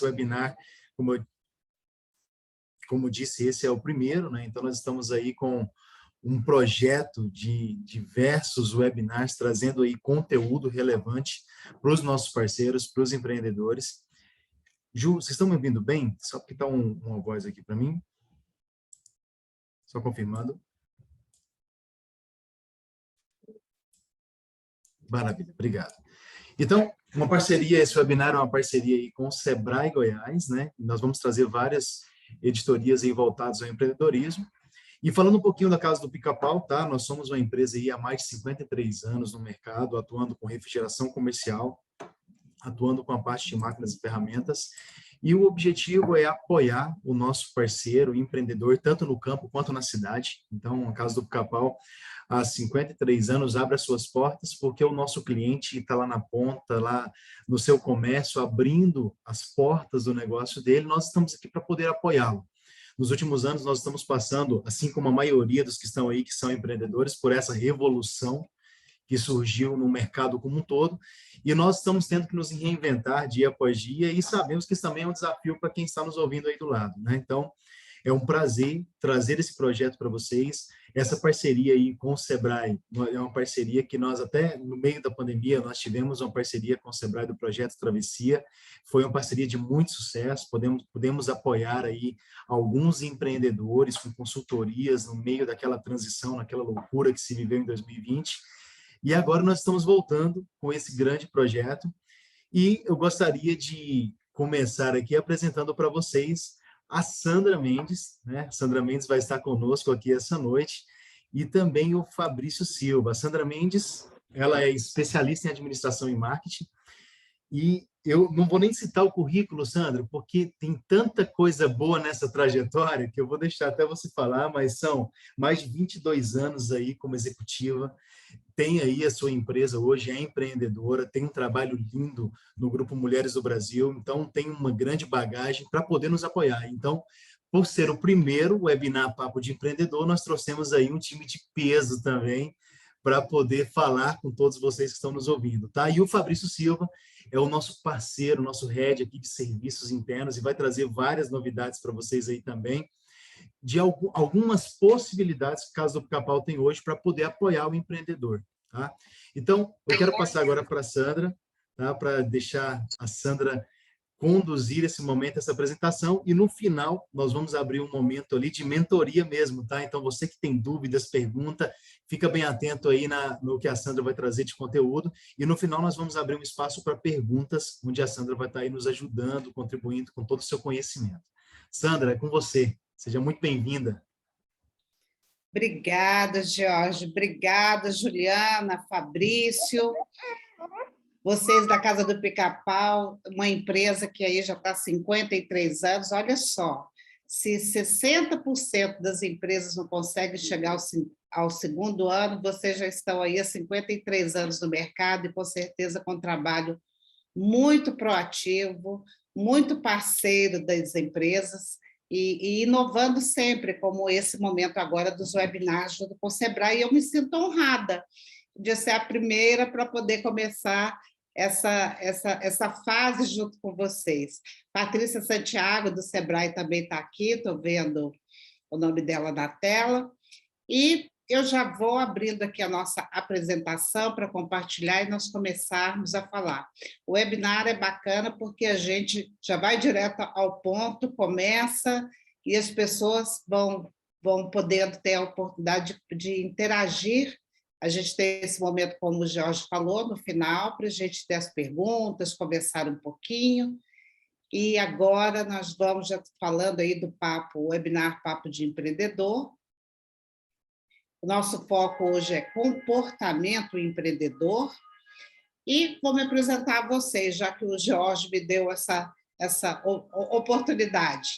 webinar, como disse, esse é o primeiro, né? Então, nós estamos aí com um projeto de diversos webinars, trazendo aí conteúdo relevante para os nossos parceiros, para os empreendedores. Ju, vocês estão me ouvindo bem? Só porque está uma voz aqui para mim. Só confirmando. Maravilha, obrigado. Então, uma parceria, esse webinar é uma parceria aí com o Sebrae Goiás, né? Nós vamos trazer várias editorias aí voltadas ao empreendedorismo. E falando um pouquinho da Casa do Pica-Pau, tá? Nós somos uma empresa aí há mais de 53 anos no mercado, atuando com refrigeração comercial, atuando com a parte de máquinas e ferramentas. E o objetivo é apoiar o nosso parceiro empreendedor, tanto no campo quanto na cidade. Então, a Casa do Pica-Pau, há 53 anos, abre as suas portas, porque o nosso cliente está lá na ponta, lá no seu comércio, abrindo as portas do negócio dele. Nós estamos aqui para poder apoiá-lo. Nos últimos anos, nós estamos passando, assim como a maioria dos que estão aí, que são empreendedores, por essa revolução que surgiu no mercado como um todo, e nós estamos tendo que nos reinventar dia após dia, e sabemos que isso também é um desafio para quem está nos ouvindo aí do lado, né? Então, é um prazer trazer esse projeto para vocês. Essa parceria aí com o Sebrae é uma parceria que nós, até no meio da pandemia, nós tivemos uma parceria com o Sebrae do Projeto Travessia. Foi uma parceria de muito sucesso. Podemos apoiar aí alguns empreendedores com consultorias no meio daquela transição, naquela loucura que se viveu em 2020. E agora nós estamos voltando com esse grande projeto. E eu gostaria de começar aqui apresentando para vocês a Sandra Mendes, né? A Sandra Mendes vai estar conosco aqui essa noite, e também o Fabrício Silva. A Sandra Mendes, ela é especialista em administração e marketing, e eu não vou nem citar o currículo, Sandra, porque tem tanta coisa boa nessa trajetória que eu vou deixar até você falar, mas são mais de 22 anos aí como executiva, tem aí a sua empresa hoje, é empreendedora, tem um trabalho lindo no Grupo Mulheres do Brasil, então tem uma grande bagagem para poder nos apoiar. Então, por ser o primeiro webinar Papo de Empreendedor, nós trouxemos aí um time de peso também para poder falar com todos vocês que estão nos ouvindo, tá? E o Fabrício Silva é o nosso parceiro, nosso head aqui de serviços internos, e vai trazer várias novidades para vocês aí também, de algumas possibilidades que a Casa do Pica-Pau tem hoje para poder apoiar o empreendedor. Tá? Então, eu quero passar agora para a Sandra, tá? Para deixar a Sandra conduzir esse momento, essa apresentação, e no final nós vamos abrir um momento ali de mentoria mesmo, tá? Então, você que tem dúvidas, pergunta, fica bem atento aí no que a Sandra vai trazer de conteúdo, e no final nós vamos abrir um espaço para perguntas, onde a Sandra vai estar aí nos ajudando, contribuindo com todo o seu conhecimento. Sandra, é com você. Seja muito bem-vinda. Obrigada, Jorge. Obrigada, Juliana, Fabrício. Vocês da Casa do Pica-Pau, uma empresa que aí já está há 53 anos. Olha só, se 60% das empresas não conseguem chegar ao segundo ano, vocês já estão aí há 53 anos no mercado e, com certeza, com um trabalho muito proativo, muito parceiro das empresas, e inovando sempre, como esse momento agora dos webinars junto com o Sebrae. E eu me sinto honrada de ser a primeira para poder começar essa fase junto com vocês. Patrícia Santiago, do Sebrae, também está aqui, estou vendo o nome dela na tela. E eu já vou abrindo aqui a nossa apresentação para compartilhar e nós começarmos a falar. O webinar é bacana porque a gente já vai direto ao ponto, começa, e as pessoas vão podendo ter a oportunidade de interagir. A gente tem esse momento, como o Jorge falou, no final, para a gente ter as perguntas, conversar um pouquinho. E agora nós vamos já falando aí do webinar Papo de Empreendedor. O nosso foco hoje é comportamento empreendedor. E vou me apresentar a vocês, já que o Jorge me deu essa oportunidade.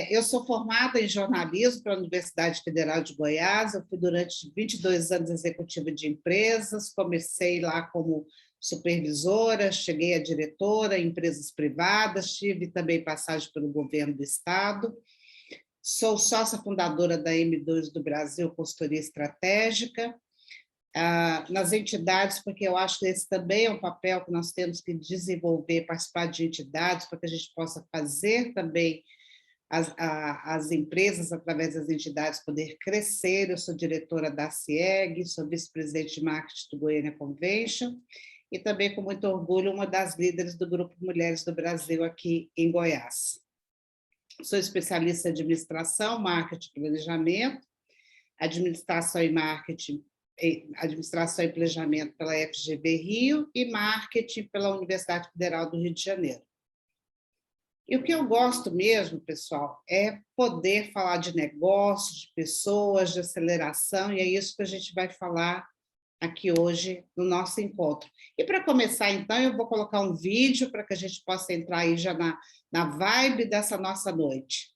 Eu sou formada em jornalismo pela Universidade Federal de Goiás. Eu fui durante 22 anos executiva de empresas, comecei lá como supervisora, cheguei a diretora em empresas privadas, tive também passagem pelo governo do estado. Sou sócia fundadora da M2 do Brasil, consultoria estratégica. nas entidades, porque eu acho que esse também é um papel que nós temos que desenvolver, participar de entidades, para que a gente possa fazer também as empresas, através das entidades, poder crescer. Eu sou diretora da CIEG, sou vice-presidente de marketing do Goiânia Convention, e também, com muito orgulho, uma das líderes do Grupo Mulheres do Brasil aqui em Goiás. Sou especialista em administração, marketing e planejamento, administração e planejamento pela FGV Rio e marketing pela Universidade Federal do Rio de Janeiro. E o que eu gosto mesmo, pessoal, é poder falar de negócios, de pessoas, de aceleração, e é isso que a gente vai falar aqui hoje no nosso encontro. E para começar, então, eu vou colocar um vídeo para que a gente possa entrar aí já na vibe dessa nossa noite.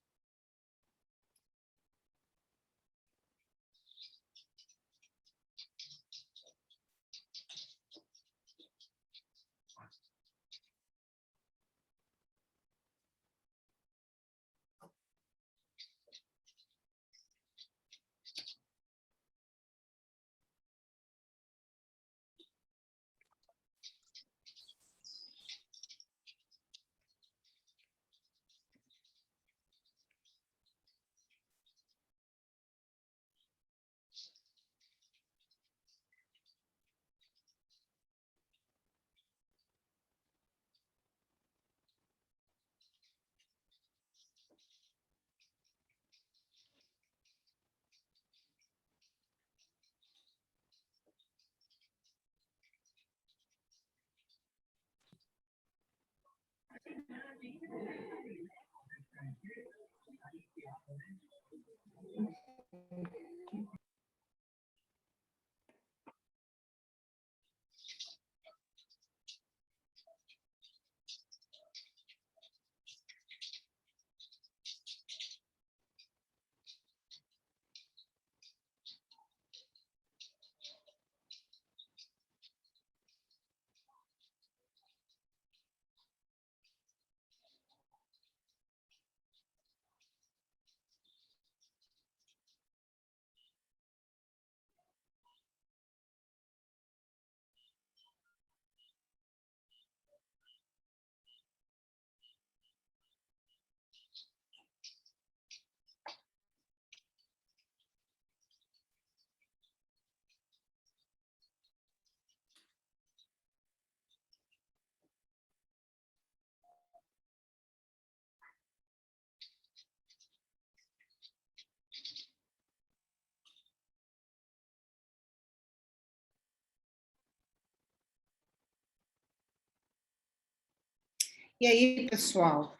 E aí, pessoal,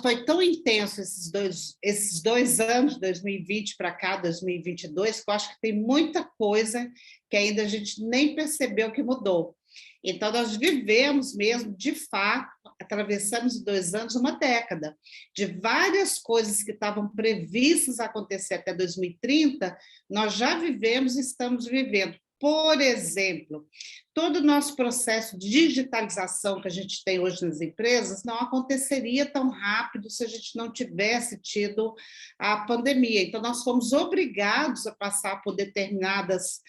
foi tão intenso esses dois anos, 2020 para cá, 2022, que eu acho que tem muita coisa que ainda a gente nem percebeu que mudou. Então, nós vivemos mesmo, de fato, atravessamos em 2 anos uma década, de várias coisas que estavam previstas a acontecer até 2030, nós já vivemos e estamos vivendo. Por exemplo, todo o nosso processo de digitalização que a gente tem hoje nas empresas não aconteceria tão rápido se a gente não tivesse tido a pandemia. Então, nós fomos obrigados a passar por determinados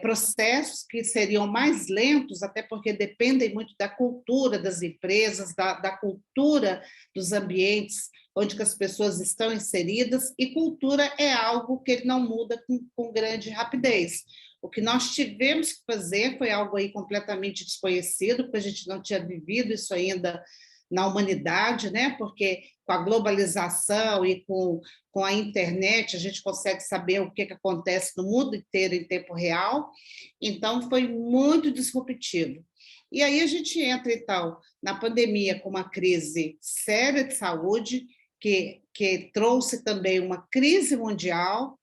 processos que seriam mais lentos, até porque dependem muito da cultura das empresas, da cultura dos ambientes onde que as pessoas estão inseridas, e cultura é algo que ele não muda com grande rapidez. O que nós tivemos que fazer foi algo aí completamente desconhecido, porque a gente não tinha vivido isso ainda na humanidade, né? Porque com a globalização e com a internet, a gente consegue saber o que acontece no mundo inteiro em tempo real. Então, foi muito disruptivo. E aí a gente entra, então, na pandemia com uma crise séria de saúde, que trouxe também uma crise mundial,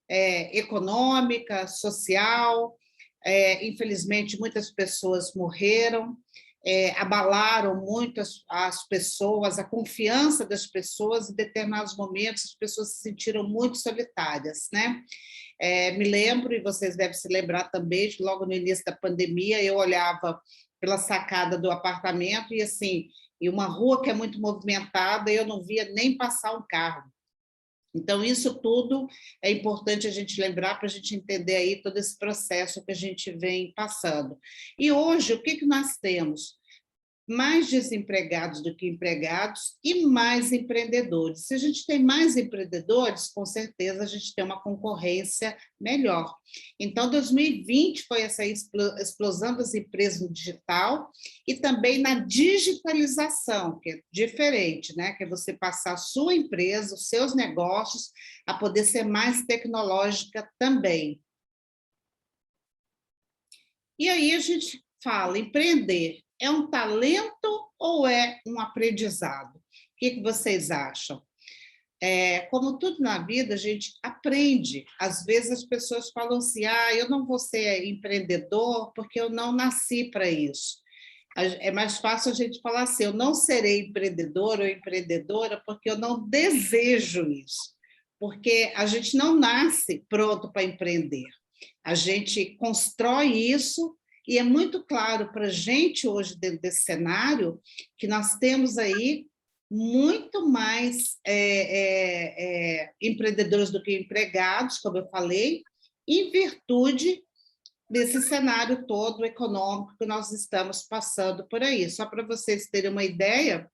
econômica, social. Infelizmente, muitas pessoas morreram, abalaram muito as pessoas, a confiança das pessoas. Em determinados momentos, as pessoas se sentiram muito solitárias, né? Me lembro, e vocês devem se lembrar também, que logo no início da pandemia, eu olhava pela sacada do apartamento e, assim, e uma rua que é muito movimentada, eu não via nem passar um carro. Então, isso tudo é importante a gente lembrar para a gente entender aí todo esse processo que a gente vem passando. E hoje, o que nós temos? Mais desempregados do que empregados e mais empreendedores. Se a gente tem mais empreendedores, com certeza a gente tem uma concorrência melhor. Então, 2020 foi essa explosão das empresas no digital e também na digitalização, que é diferente, né? Que é você passar a sua empresa, os seus negócios, a poder ser mais tecnológica também. E aí a gente fala, empreender é um talento ou é um aprendizado? O que vocês acham? Como tudo na vida, a gente aprende. Às vezes as pessoas falam assim, eu não vou ser empreendedor porque eu não nasci para isso. É mais fácil a gente falar assim, eu não serei empreendedor ou empreendedora porque eu não desejo isso. Porque a gente não nasce pronto para empreender. A gente constrói isso e é muito claro para a gente hoje, dentro desse cenário, que nós temos aí muito mais empreendedores do que empregados, como eu falei, em virtude desse cenário todo econômico que nós estamos passando por aí. Só para vocês terem uma ideia,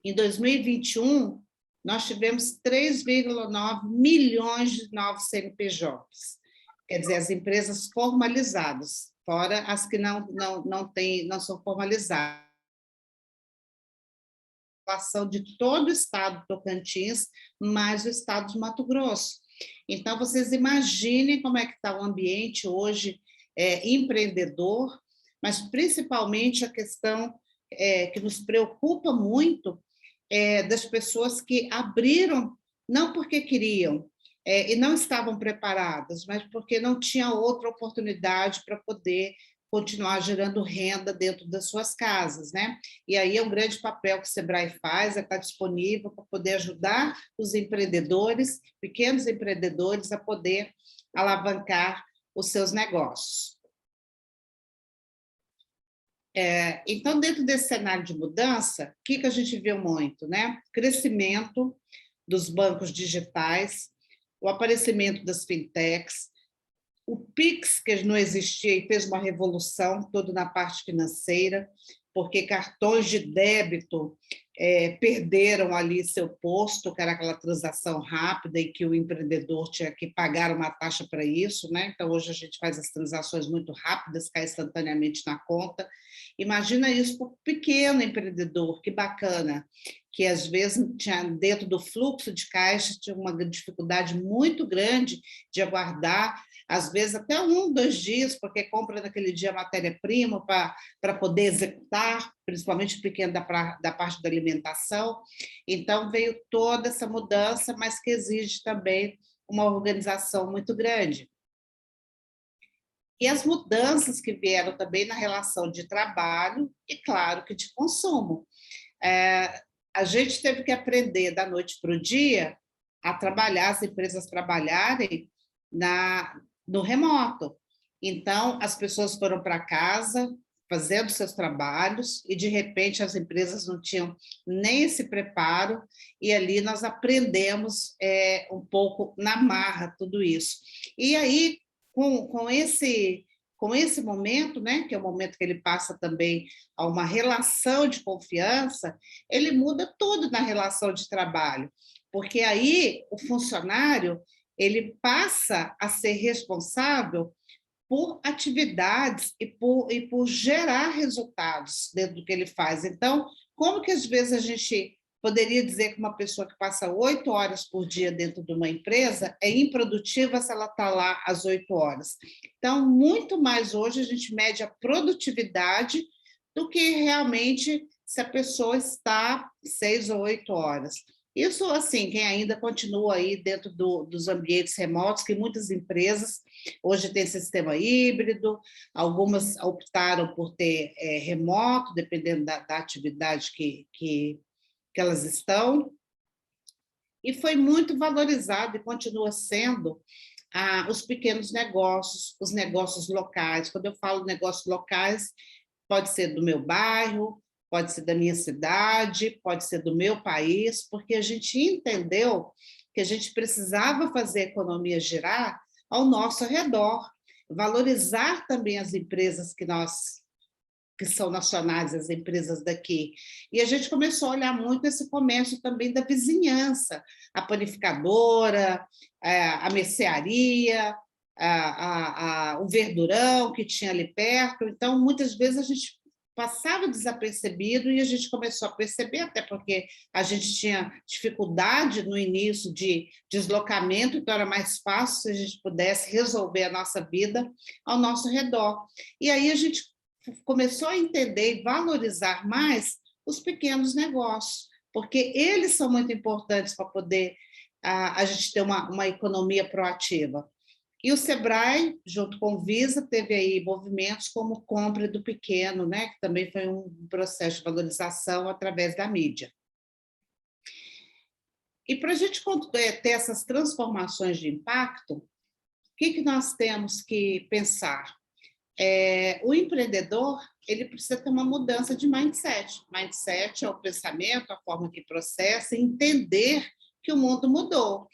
em 2021, nós tivemos 3,9 milhões de novos CNPJs. Quer dizer, as empresas formalizadas, fora as que não são formalizadas. A população de todo o estado do Tocantins, mais o estado de Mato Grosso. Então, vocês imaginem como é que está o ambiente hoje empreendedor, mas principalmente a questão que nos preocupa muito das pessoas que abriram, não porque queriam, e não estavam preparadas, mas porque não tinha outra oportunidade para poder continuar gerando renda dentro das suas casas, né? E aí é um grande papel que o Sebrae faz, estar disponível para poder ajudar os empreendedores, pequenos empreendedores, a poder alavancar os seus negócios. Então, dentro desse cenário de mudança, o que a gente viu muito, né? Crescimento dos bancos digitais, o aparecimento das fintechs, o Pix, que não existia e fez uma revolução toda na parte financeira, porque cartões de débito perderam ali seu posto, que era aquela transação rápida e que o empreendedor tinha que pagar uma taxa para isso, né? Então, hoje a gente faz as transações muito rápidas, cai instantaneamente na conta. Imagina isso para o pequeno empreendedor, que bacana, que às vezes tinha, dentro do fluxo de caixa, tinha uma dificuldade muito grande de aguardar, às vezes até 1, 2 dias, porque compra naquele dia matéria-prima para poder executar, principalmente o pequeno da parte da alimentação. Então, veio toda essa mudança, mas que exige também uma organização muito grande. E as mudanças que vieram também na relação de trabalho e, claro, que de consumo. A gente teve que aprender da noite para o dia a trabalhar, as empresas trabalharem no remoto. Então, as pessoas foram para casa fazendo seus trabalhos e, de repente, as empresas não tinham nem esse preparo e ali nós aprendemos um pouco na marra tudo isso. E aí, com esse momento, né, que é o momento que ele passa também a uma relação de confiança, ele muda tudo na relação de trabalho, porque aí o funcionário ele passa a ser responsável por atividades e por gerar resultados dentro do que ele faz. Então, como que às vezes a gente poderia dizer que uma pessoa que passa 8 horas por dia dentro de uma empresa é improdutiva se ela está lá às 8 horas? Então, muito mais hoje a gente mede a produtividade do que realmente se a pessoa está 6 ou 8 horas. Isso, assim, quem ainda continua aí dentro dos ambientes remotos, que muitas empresas hoje têm sistema híbrido, algumas optaram por ter remoto, dependendo da atividade que elas estão, e foi muito valorizado e continua sendo os pequenos negócios, os negócios locais. Quando eu falo negócios locais, pode ser do meu bairro, pode ser da minha cidade, pode ser do meu país, porque a gente entendeu que a gente precisava fazer a economia girar ao nosso redor, valorizar também as empresas que são nacionais, as empresas daqui. E a gente começou a olhar muito esse comércio também da vizinhança, a panificadora, a mercearia, o verdurão que tinha ali perto. Então, muitas vezes a gente passava desapercebido e a gente começou a perceber, até porque a gente tinha dificuldade no início de deslocamento, então era mais fácil se a gente pudesse resolver a nossa vida ao nosso redor. E aí a gente começou a entender e valorizar mais os pequenos negócios, porque eles são muito importantes para poder a gente ter uma economia proativa. E o Sebrae, junto com o Visa, teve aí movimentos como Compre do Pequeno, né, que também foi um processo de valorização através da mídia. E para a gente ter essas transformações de impacto, o que nós temos que pensar? O empreendedor, ele precisa ter uma mudança de mindset. Mindset é o pensamento, a forma que processa, entender que o mundo mudou.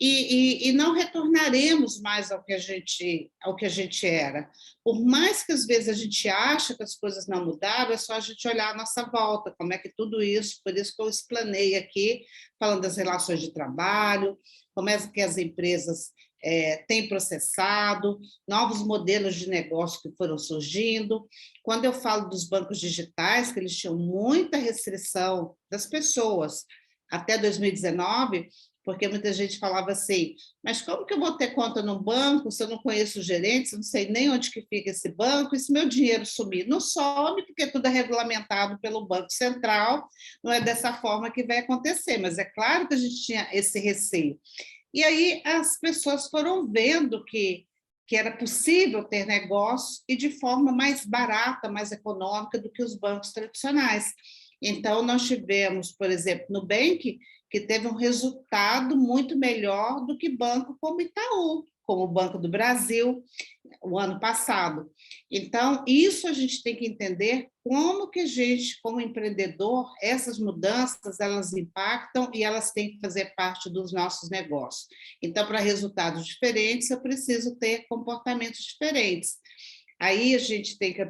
E não retornaremos mais ao que a gente era. Por mais que às vezes a gente acha que as coisas não mudaram, é só a gente olhar à nossa volta, como é que tudo isso, por isso que eu explanei aqui, falando das relações de trabalho, como é que as empresas têm processado, novos modelos de negócio que foram surgindo. Quando eu falo dos bancos digitais, que eles tinham muita restrição das pessoas até 2019, porque muita gente falava assim, mas como que eu vou ter conta no banco se eu não conheço os gerentes, não sei nem onde que fica esse banco, e se meu dinheiro sumir? Não some, porque tudo é regulamentado pelo Banco Central, não é dessa forma que vai acontecer, mas é claro que a gente tinha esse receio. E aí as pessoas foram vendo que era possível ter negócio e de forma mais barata, mais econômica do que os bancos tradicionais. Então, nós tivemos, por exemplo, Nubank, que teve um resultado muito melhor do que banco como Itaú, como o Banco do Brasil, o ano passado. Então, isso a gente tem que entender como que a gente, como empreendedor, essas mudanças, elas impactam e elas têm que fazer parte dos nossos negócios. Então, para resultados diferentes, eu preciso ter comportamentos diferentes. Aí a gente tem que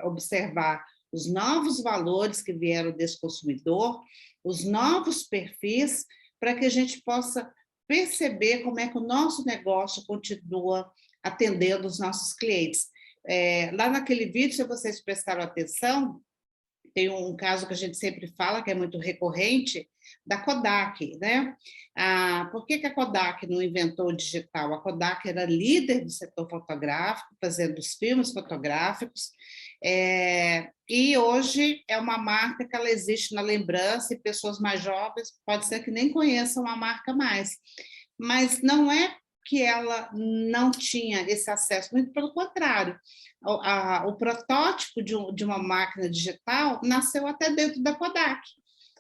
observar os novos valores que vieram desse consumidor, os novos perfis, para que a gente possa perceber como é que o nosso negócio continua atendendo os nossos clientes. Lá naquele vídeo, se vocês prestaram atenção, tem um caso que a gente sempre fala, que é muito recorrente, da Kodak, né? Por que a Kodak não inventou o digital? A Kodak era líder do setor fotográfico, fazendo os filmes fotográficos, e hoje é uma marca que ela existe na lembrança, e pessoas mais jovens pode ser que nem conheçam a marca mais. Mas não é que ela não tinha esse acesso, muito pelo contrário. O protótipo de uma máquina digital nasceu até dentro da Kodak,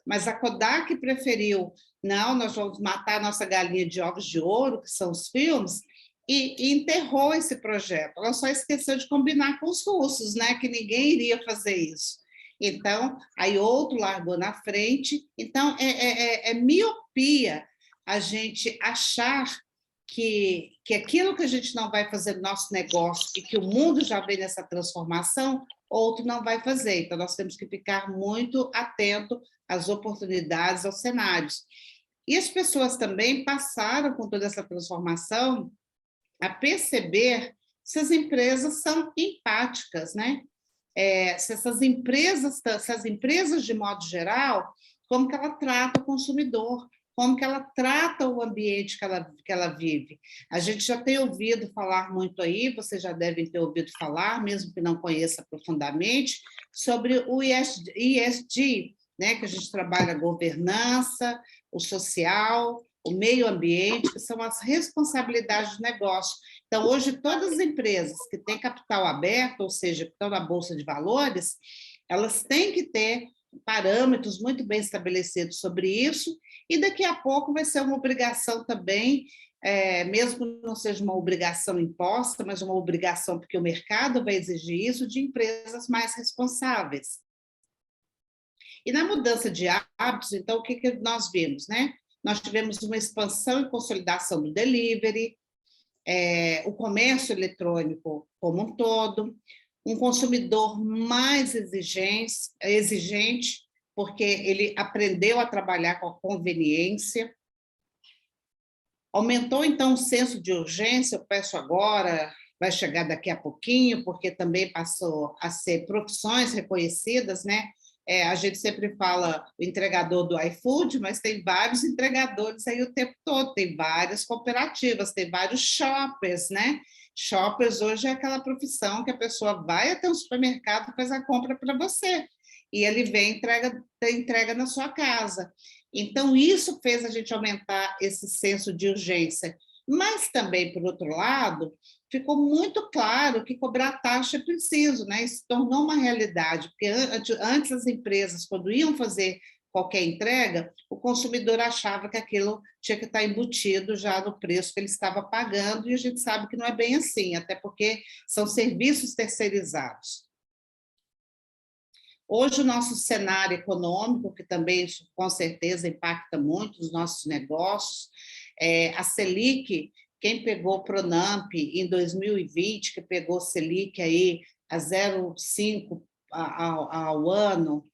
mas a Kodak preferiu, não, nós vamos matar a nossa galinha de ovos de ouro, que são os filmes, e enterrou esse projeto. Ela só esqueceu de combinar com os russos, né, que ninguém iria fazer isso. Então, aí outro largou na frente. Então, é miopia a gente achar que aquilo que a gente não vai fazer no nosso negócio e que o mundo já vem nessa transformação, outro não vai fazer. Então, nós temos que ficar muito atento às oportunidades, aos cenários. E as pessoas também passaram, com toda essa transformação, a perceber se as empresas são empáticas, né? Se as empresas, de modo geral, como que ela trata o consumidor, como que ela trata o ambiente que ela vive. A gente já tem ouvido falar muito aí, vocês já devem ter ouvido falar, mesmo que não conheça profundamente, sobre o ESG, né, que a gente trabalha a governança, o social, o meio ambiente, que são as responsabilidades do negócio. Então, hoje, todas as empresas que têm capital aberto, ou seja, que estão na Bolsa de Valores, elas têm que ter parâmetros muito bem estabelecidos sobre isso, e daqui a pouco vai ser uma obrigação também, mesmo que não seja uma obrigação imposta, mas uma obrigação, porque o mercado vai exigir isso, de empresas mais responsáveis. E na mudança de hábitos, então, o que, que nós vimos, né? Nós tivemos uma expansão e consolidação do delivery, o comércio eletrônico como um todo, um consumidor mais exigente, porque ele aprendeu a trabalhar com a conveniência. Aumentou, então, o senso de urgência, eu peço agora, vai chegar daqui a pouquinho, porque também passou a ser profissões reconhecidas, né? A gente sempre fala o entregador do iFood, mas tem vários entregadores aí o tempo todo, tem várias cooperativas, tem vários shoppers, né? Shoppers hoje é aquela profissão que a pessoa vai até um supermercado e faz a compra para você, e ele vem e entrega na sua casa. Então, isso fez a gente aumentar esse senso de urgência. Mas também, por outro lado, ficou muito claro que cobrar taxa é preciso, né? Isso tornou uma realidade, porque antes as empresas, quando iam fazer qualquer entrega, o consumidor achava que aquilo tinha que estar embutido já no preço que ele estava pagando, e a gente sabe que não é bem assim, até porque são serviços terceirizados. Hoje, o nosso cenário econômico, que também, com certeza, impacta muito os nossos negócios, a Selic, quem pegou o Pronamp em 2020, que pegou Selic aí a 0,5 ao ano,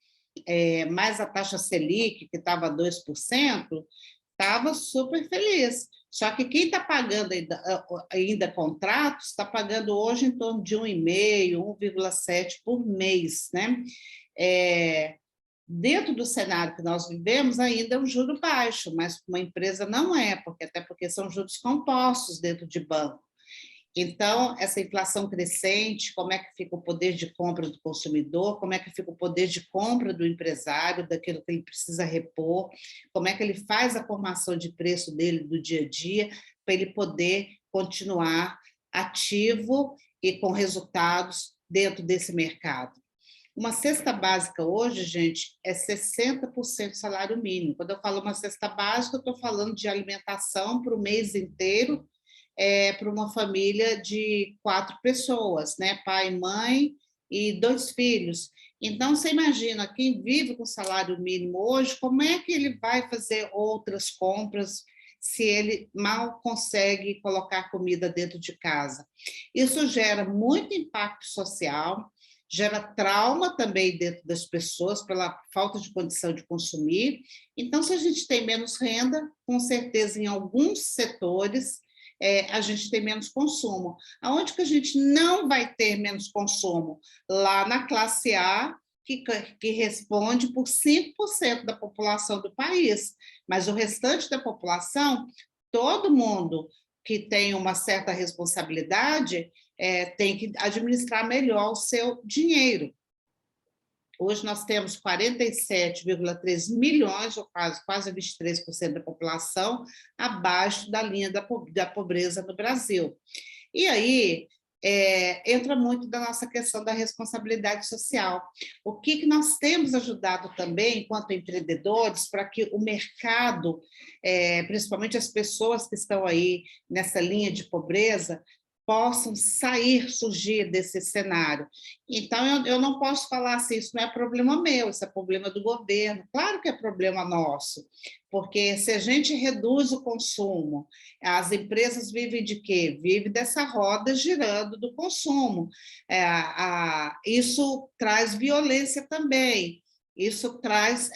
mais a taxa Selic, que estava a 2%, estava super feliz. Só que quem está pagando ainda contratos está pagando hoje em torno de 1,5, 1,7 por mês, né? Dentro do cenário que nós vivemos, ainda é um juro baixo, mas uma empresa não é, até porque são juros compostos dentro de banco. Então, essa inflação crescente, como é que fica o poder de compra do consumidor, como é que fica o poder de compra do empresário, daquilo que ele precisa repor, como é que ele faz a formação de preço dele do dia a dia, para ele poder continuar ativo e com resultados dentro desse mercado. Uma cesta básica hoje, gente, é 60% salário mínimo. Quando eu falo uma cesta básica, eu estou falando de alimentação para o mês inteiro, para uma família de 4 pessoas, né? Pai, mãe e 2 filhos. Então, você imagina, quem vive com salário mínimo hoje, como é que ele vai fazer outras compras se ele mal consegue colocar comida dentro de casa? Isso gera muito impacto social, gera trauma também dentro das pessoas pela falta de condição de consumir. Então, se a gente tem menos renda, com certeza em alguns setores a gente tem menos consumo. Aonde que a gente não vai ter menos consumo? Lá na classe A, que responde por 5% da população do país, mas o restante da população, todo mundo que tem uma certa responsabilidade, tem que administrar melhor o seu dinheiro. Hoje nós temos 47,3 milhões, ou quase 23% da população, abaixo da linha da pobreza no Brasil. E aí entra muito da nossa questão da responsabilidade social. O que nós temos ajudado também, enquanto empreendedores, para que o mercado, principalmente as pessoas que estão aí nessa linha de pobreza, possam surgir desse cenário. Então, eu não posso falar assim, isso não é problema meu, isso é problema do governo. Claro que é problema nosso, porque se a gente reduz o consumo, as empresas vivem de quê? Vivem dessa roda girando do consumo. Isso traz violência também. Isso traz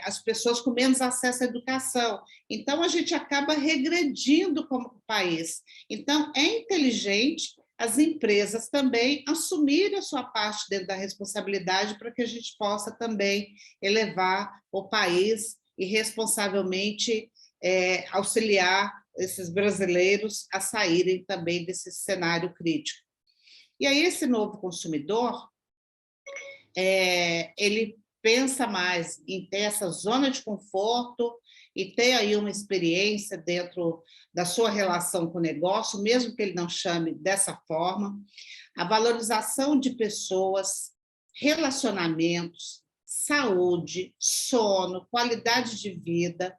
as pessoas com menos acesso à educação. Então, a gente acaba regredindo como país. Então, é inteligente as empresas também assumirem a sua parte dentro da responsabilidade para que a gente possa também elevar o país e responsavelmente auxiliar esses brasileiros a saírem também desse cenário crítico. E aí, esse novo consumidor, ele pensa mais em ter essa zona de conforto e ter aí uma experiência dentro da sua relação com o negócio, mesmo que ele não chame dessa forma, a valorização de pessoas, relacionamentos, saúde, sono, qualidade de vida,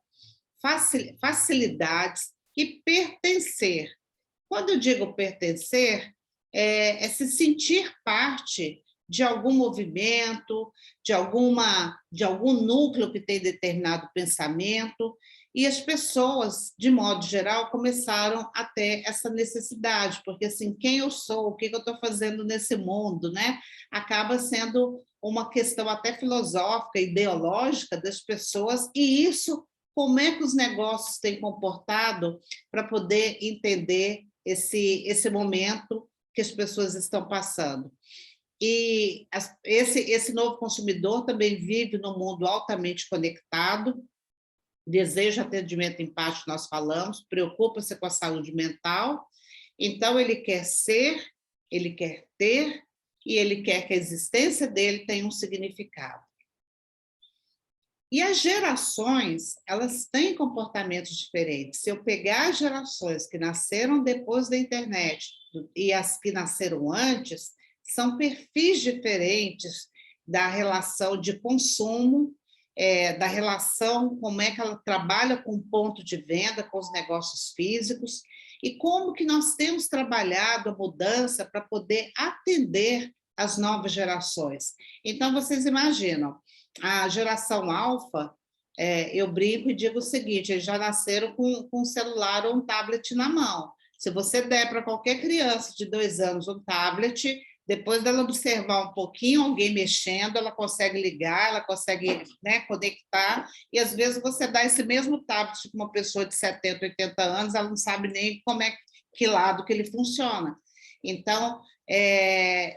facilidades e pertencer. Quando eu digo pertencer, é se sentir parte de algum movimento, de algum núcleo que tem determinado pensamento, e as pessoas, de modo geral, começaram a ter essa necessidade, porque assim, quem eu sou, o que eu estou fazendo nesse mundo, né? Acaba sendo uma questão até filosófica, ideológica das pessoas, e isso, como é que os negócios têm comportado para poder entender esse momento que as pessoas estão passando. E esse novo consumidor também vive num mundo altamente conectado, deseja atendimento empático, nós falamos, preocupa-se com a saúde mental, então ele quer ser, ele quer ter, e ele quer que a existência dele tenha um significado. E as gerações, elas têm comportamentos diferentes. Se eu pegar as gerações que nasceram depois da internet e as que nasceram antes, são perfis diferentes da relação de consumo, da relação, como é que ela trabalha com o ponto de venda, com os negócios físicos, e como que nós temos trabalhado a mudança para poder atender as novas gerações. Então, vocês imaginam, a geração alfa, eu brinco e digo o seguinte, eles já nasceram com um celular ou um tablet na mão. Se você der para qualquer criança de 2 anos um tablet, depois dela observar um pouquinho alguém mexendo, ela consegue ligar, ela consegue, né, conectar, e às vezes você dá esse mesmo tablet para uma pessoa de 70, 80 anos, ela não sabe nem que lado que ele funciona. Então,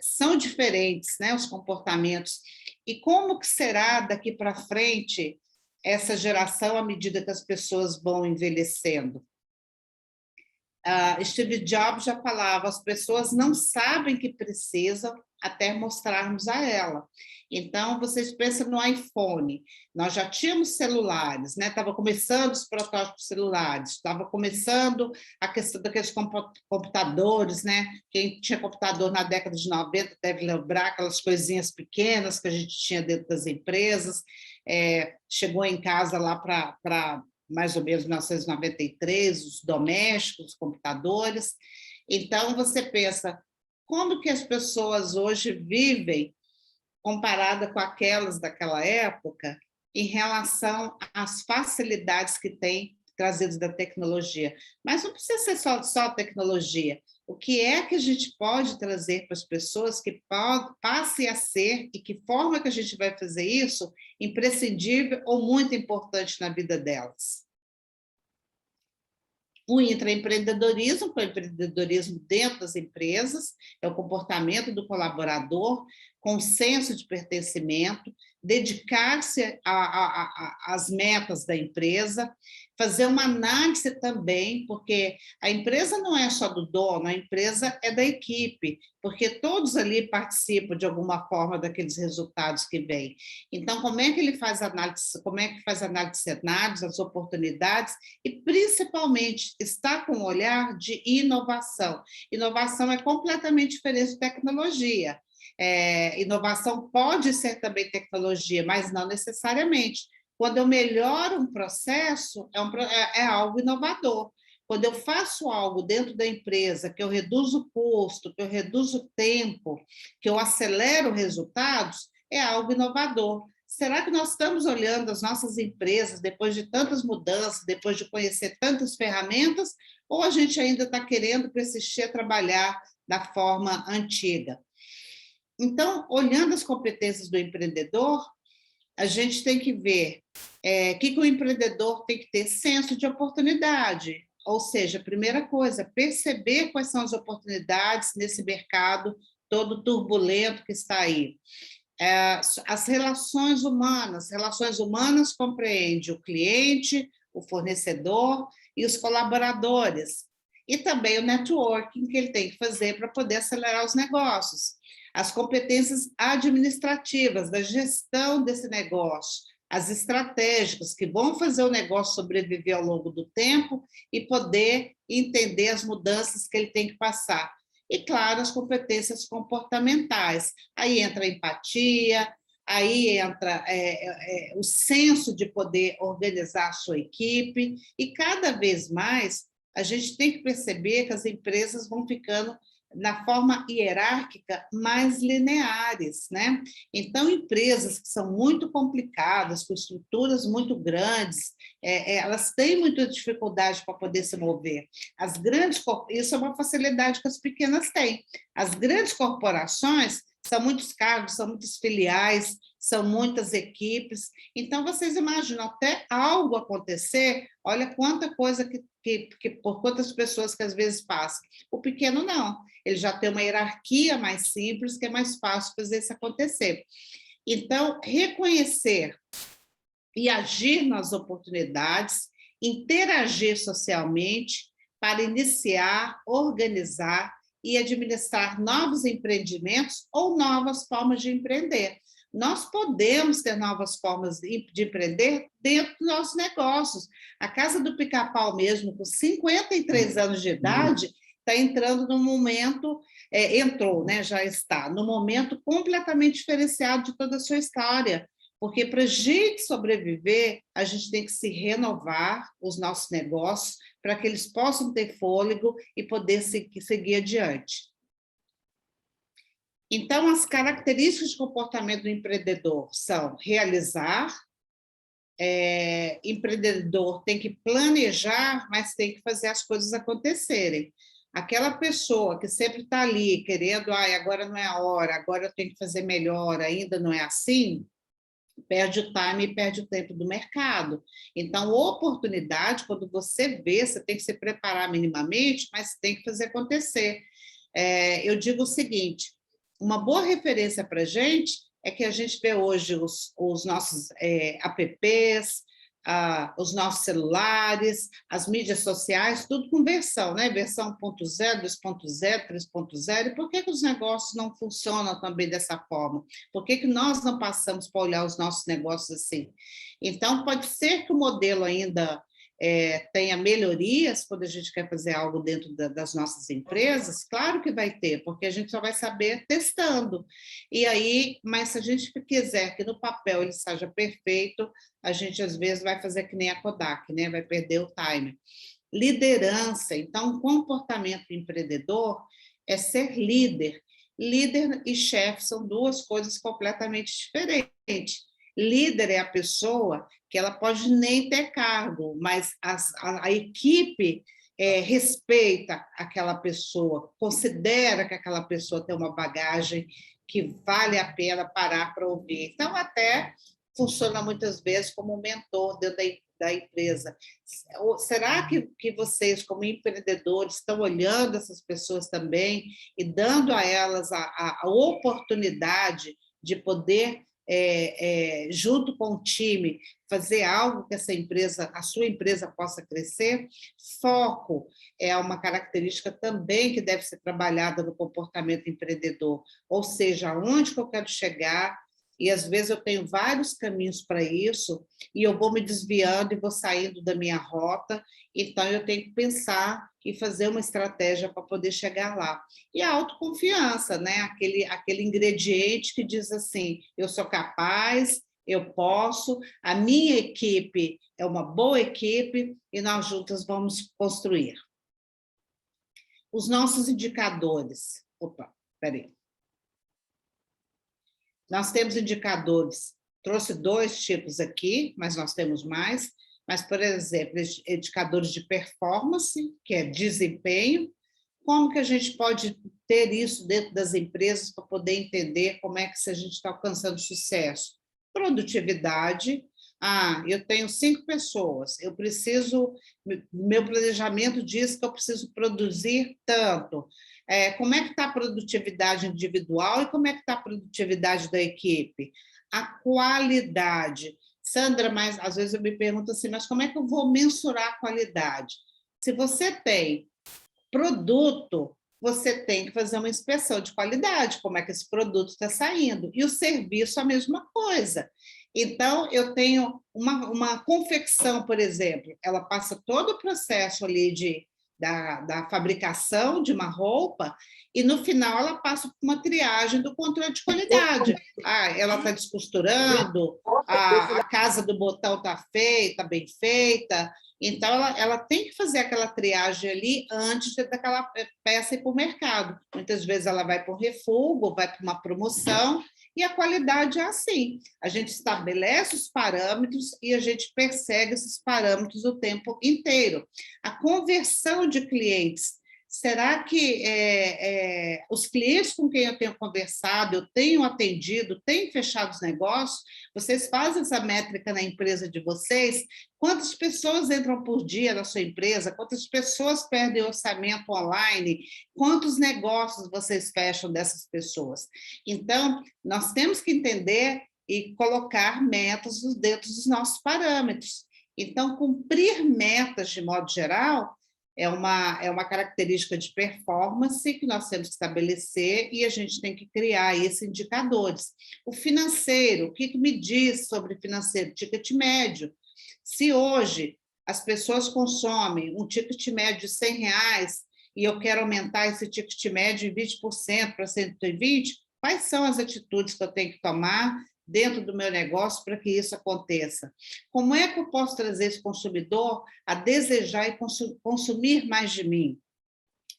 são diferentes, né, os comportamentos. E como que será daqui para frente essa geração à medida que as pessoas vão envelhecendo? Steve Jobs já falava, as pessoas não sabem que precisam até mostrarmos a ela. Então, vocês pensam no iPhone, nós já tínhamos celulares, né? Estava começando os protótipos celulares, estava começando a questão daqueles computadores, né? Quem tinha computador na década de 90 deve lembrar aquelas coisinhas pequenas que a gente tinha dentro das empresas, chegou em casa lá para mais ou menos 1993, os domésticos, os computadores. Então, você pensa, como que as pessoas hoje vivem comparada com aquelas daquela época em relação às facilidades que têm trazidas da tecnologia? Mas não precisa ser só tecnologia. O que é que a gente pode trazer para as pessoas que passe a ser, e que forma que a gente vai fazer isso, imprescindível ou muito importante na vida delas? O intraempreendedorismo, que é o empreendedorismo dentro das empresas, é o comportamento do colaborador com senso de pertencimento, dedicar-se às metas da empresa, fazer uma análise também, porque a empresa não é só do dono, a empresa é da equipe, porque todos ali participam de alguma forma daqueles resultados que vêm. Então, como é que ele faz análise, como é que faz análise de cenários, as oportunidades, e principalmente está com um olhar de inovação. Inovação é completamente diferente de tecnologia. Inovação pode ser também tecnologia, mas não necessariamente. Quando eu melhoro um processo, é algo inovador. Quando eu faço algo dentro da empresa, que eu reduzo o custo, que eu reduzo o tempo, que eu acelero resultados, é algo inovador. Será que nós estamos olhando as nossas empresas, depois de tantas mudanças, depois de conhecer tantas ferramentas, ou a gente ainda está querendo persistir a trabalhar da forma antiga? Então, olhando as competências do empreendedor, a gente tem que ver que o empreendedor tem que ter senso de oportunidade, ou seja, a primeira coisa, perceber quais são as oportunidades nesse mercado todo turbulento que está aí. As relações humanas compreende o cliente, o fornecedor e os colaboradores, e também o networking que ele tem que fazer para poder acelerar os negócios. As competências administrativas, da gestão desse negócio, as estratégicas que vão fazer o negócio sobreviver ao longo do tempo e poder entender as mudanças que ele tem que passar. E, claro, as competências comportamentais. Aí entra a empatia, aí entra o senso de poder organizar a sua equipe, e cada vez mais a gente tem que perceber que as empresas vão ficando na forma hierárquica, mais lineares, né? Então, empresas que são muito complicadas, com estruturas muito grandes, elas têm muita dificuldade para poder se mover. As grandes, isso é uma facilidade que as pequenas têm. As grandes corporações são muitos cargos, são muitas filiais, são muitas equipes. Então, vocês imaginam, até algo acontecer, olha quanta coisa por quantas pessoas que às vezes passam. O pequeno não, ele já tem uma hierarquia mais simples, que é mais fácil fazer isso acontecer. Então, reconhecer e agir nas oportunidades, interagir socialmente para iniciar, organizar e administrar novos empreendimentos ou novas formas de empreender. Nós podemos ter novas formas de empreender dentro dos nossos negócios. A Casa do Pica-Pau mesmo, com 53 anos de idade, está entrando num momento, entrou, né, já está, num momento completamente diferenciado de toda a sua história, porque para a gente sobreviver, a gente tem que se renovar os nossos negócios para que eles possam ter fôlego e poder seguir adiante. Então, as características de comportamento do empreendedor são realizar, empreendedor tem que planejar, mas tem que fazer as coisas acontecerem. Aquela pessoa que sempre está ali querendo, agora não é a hora, agora eu tenho que fazer melhor, ainda não é assim, perde o time e perde o tempo do mercado. Então, oportunidade, quando você vê, você tem que se preparar minimamente, mas tem que fazer acontecer. Eu digo o seguinte, uma boa referência para a gente é que a gente vê hoje os nossos apps, os nossos celulares, as mídias sociais, tudo com versão, né? Versão 1.0, 2.0, 3.0. E por que os negócios não funcionam também dessa forma? Por que nós não passamos para olhar os nossos negócios assim? Então, pode ser que o modelo ainda tenha melhorias quando a gente quer fazer algo dentro das nossas empresas, claro que vai ter, porque a gente só vai saber testando. E aí, mas se a gente quiser que no papel ele seja perfeito, a gente às vezes vai fazer que nem a Kodak, né? Vai perder o time. Liderança, então, comportamento empreendedor é ser líder. Líder e chefe são duas coisas completamente diferentes. Líder é a pessoa que ela pode nem ter cargo, mas a equipe respeita aquela pessoa, considera que aquela pessoa tem uma bagagem que vale a pena parar para ouvir. Então, até funciona muitas vezes como um mentor dentro da empresa. Será que vocês, como empreendedores, estão olhando essas pessoas também e dando a elas a oportunidade de poder, junto com o time, fazer algo que a sua empresa possa crescer? Foco é uma característica também que deve ser trabalhada no comportamento empreendedor, ou seja, aonde que eu quero chegar, e às vezes eu tenho vários caminhos para isso, e eu vou me desviando e vou saindo da minha rota, então eu tenho que pensar e fazer uma estratégia para poder chegar lá. E a autoconfiança, né? Aquele ingrediente que diz assim, eu sou capaz, eu posso, a minha equipe é uma boa equipe, e nós juntas vamos construir. Os nossos indicadores. Opa, peraí. Nós temos indicadores, trouxe 2 tipos aqui, mas nós temos mais, mas, por exemplo, indicadores de performance, que é desempenho. Como que a gente pode ter isso dentro das empresas para poder entender como é que a gente está alcançando sucesso? Produtividade. Eu tenho 5 pessoas, meu planejamento diz que eu preciso produzir tanto. Como é que está a produtividade individual e como é que está a produtividade da equipe? A qualidade. Sandra, mas às vezes eu me pergunto assim, mas como é que eu vou mensurar a qualidade? Se você tem produto, você tem que fazer uma inspeção de qualidade, como é que esse produto está saindo. E o serviço, a mesma coisa. Então, eu tenho uma confecção, por exemplo, ela passa todo o processo ali da fabricação de uma roupa, e no final ela passa por uma triagem do controle de qualidade. Ah, ela está descosturando, a casa do botão está feita, bem feita, então ela tem que fazer aquela triagem ali antes daquela peça ir para o mercado. Muitas vezes ela vai para um refugo, vai para uma promoção, e a qualidade é assim. A gente estabelece os parâmetros e a gente persegue esses parâmetros o tempo inteiro. A conversão de clientes. Será que os clientes com quem eu tenho conversado, eu tenho atendido, tenho fechado os negócios? Vocês fazem essa métrica na empresa de vocês? Quantas pessoas entram por dia na sua empresa? Quantas pessoas perdem orçamento online? Quantos negócios vocês fecham dessas pessoas? Então, nós temos que entender e colocar metas dentro dos nossos parâmetros. Então, cumprir metas, de modo geral, é uma característica de performance que nós temos que estabelecer e a gente tem que criar esses indicadores. O financeiro, o que me diz sobre financeiro? Ticket médio. Se hoje as pessoas consomem um ticket médio de R$100 e eu quero aumentar esse ticket médio em 20% para 120%, quais são as atitudes que eu tenho que tomar dentro do meu negócio para que isso aconteça? Como é que eu posso trazer esse consumidor a desejar e consumir mais de mim?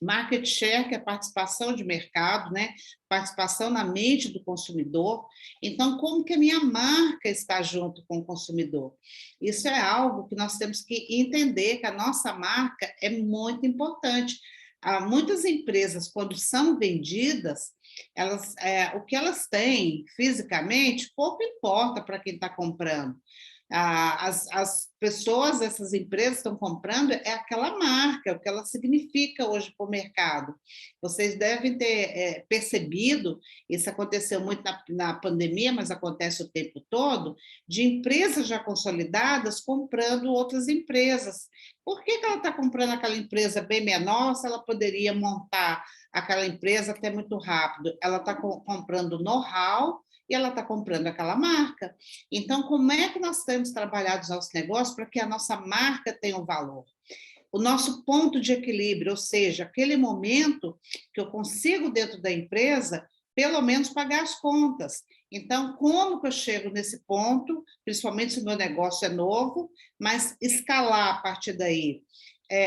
Market share, que é participação de mercado, né? Participação na mente do consumidor. Então, como que a minha marca está junto com o consumidor? Isso é algo que nós temos que entender, que a nossa marca é muito importante. Muitas empresas, quando são vendidas, o que elas têm fisicamente, pouco importa para quem está comprando. As pessoas, essas empresas estão comprando é aquela marca, o que ela significa hoje para o mercado. Vocês devem ter percebido, isso aconteceu muito na pandemia, mas acontece o tempo todo, de empresas já consolidadas comprando outras empresas. Por que ela está comprando aquela empresa bem menor se ela poderia montar aquela empresa até muito rápido? Ela está comprando know-how e ela está comprando aquela marca. Então, como é que nós temos trabalhado os nossos negócios para que a nossa marca tenha um valor? O nosso ponto de equilíbrio, ou seja, aquele momento que eu consigo, dentro da empresa, pelo menos pagar as contas. Então, como que eu chego nesse ponto, principalmente se o meu negócio é novo, mas escalar a partir daí?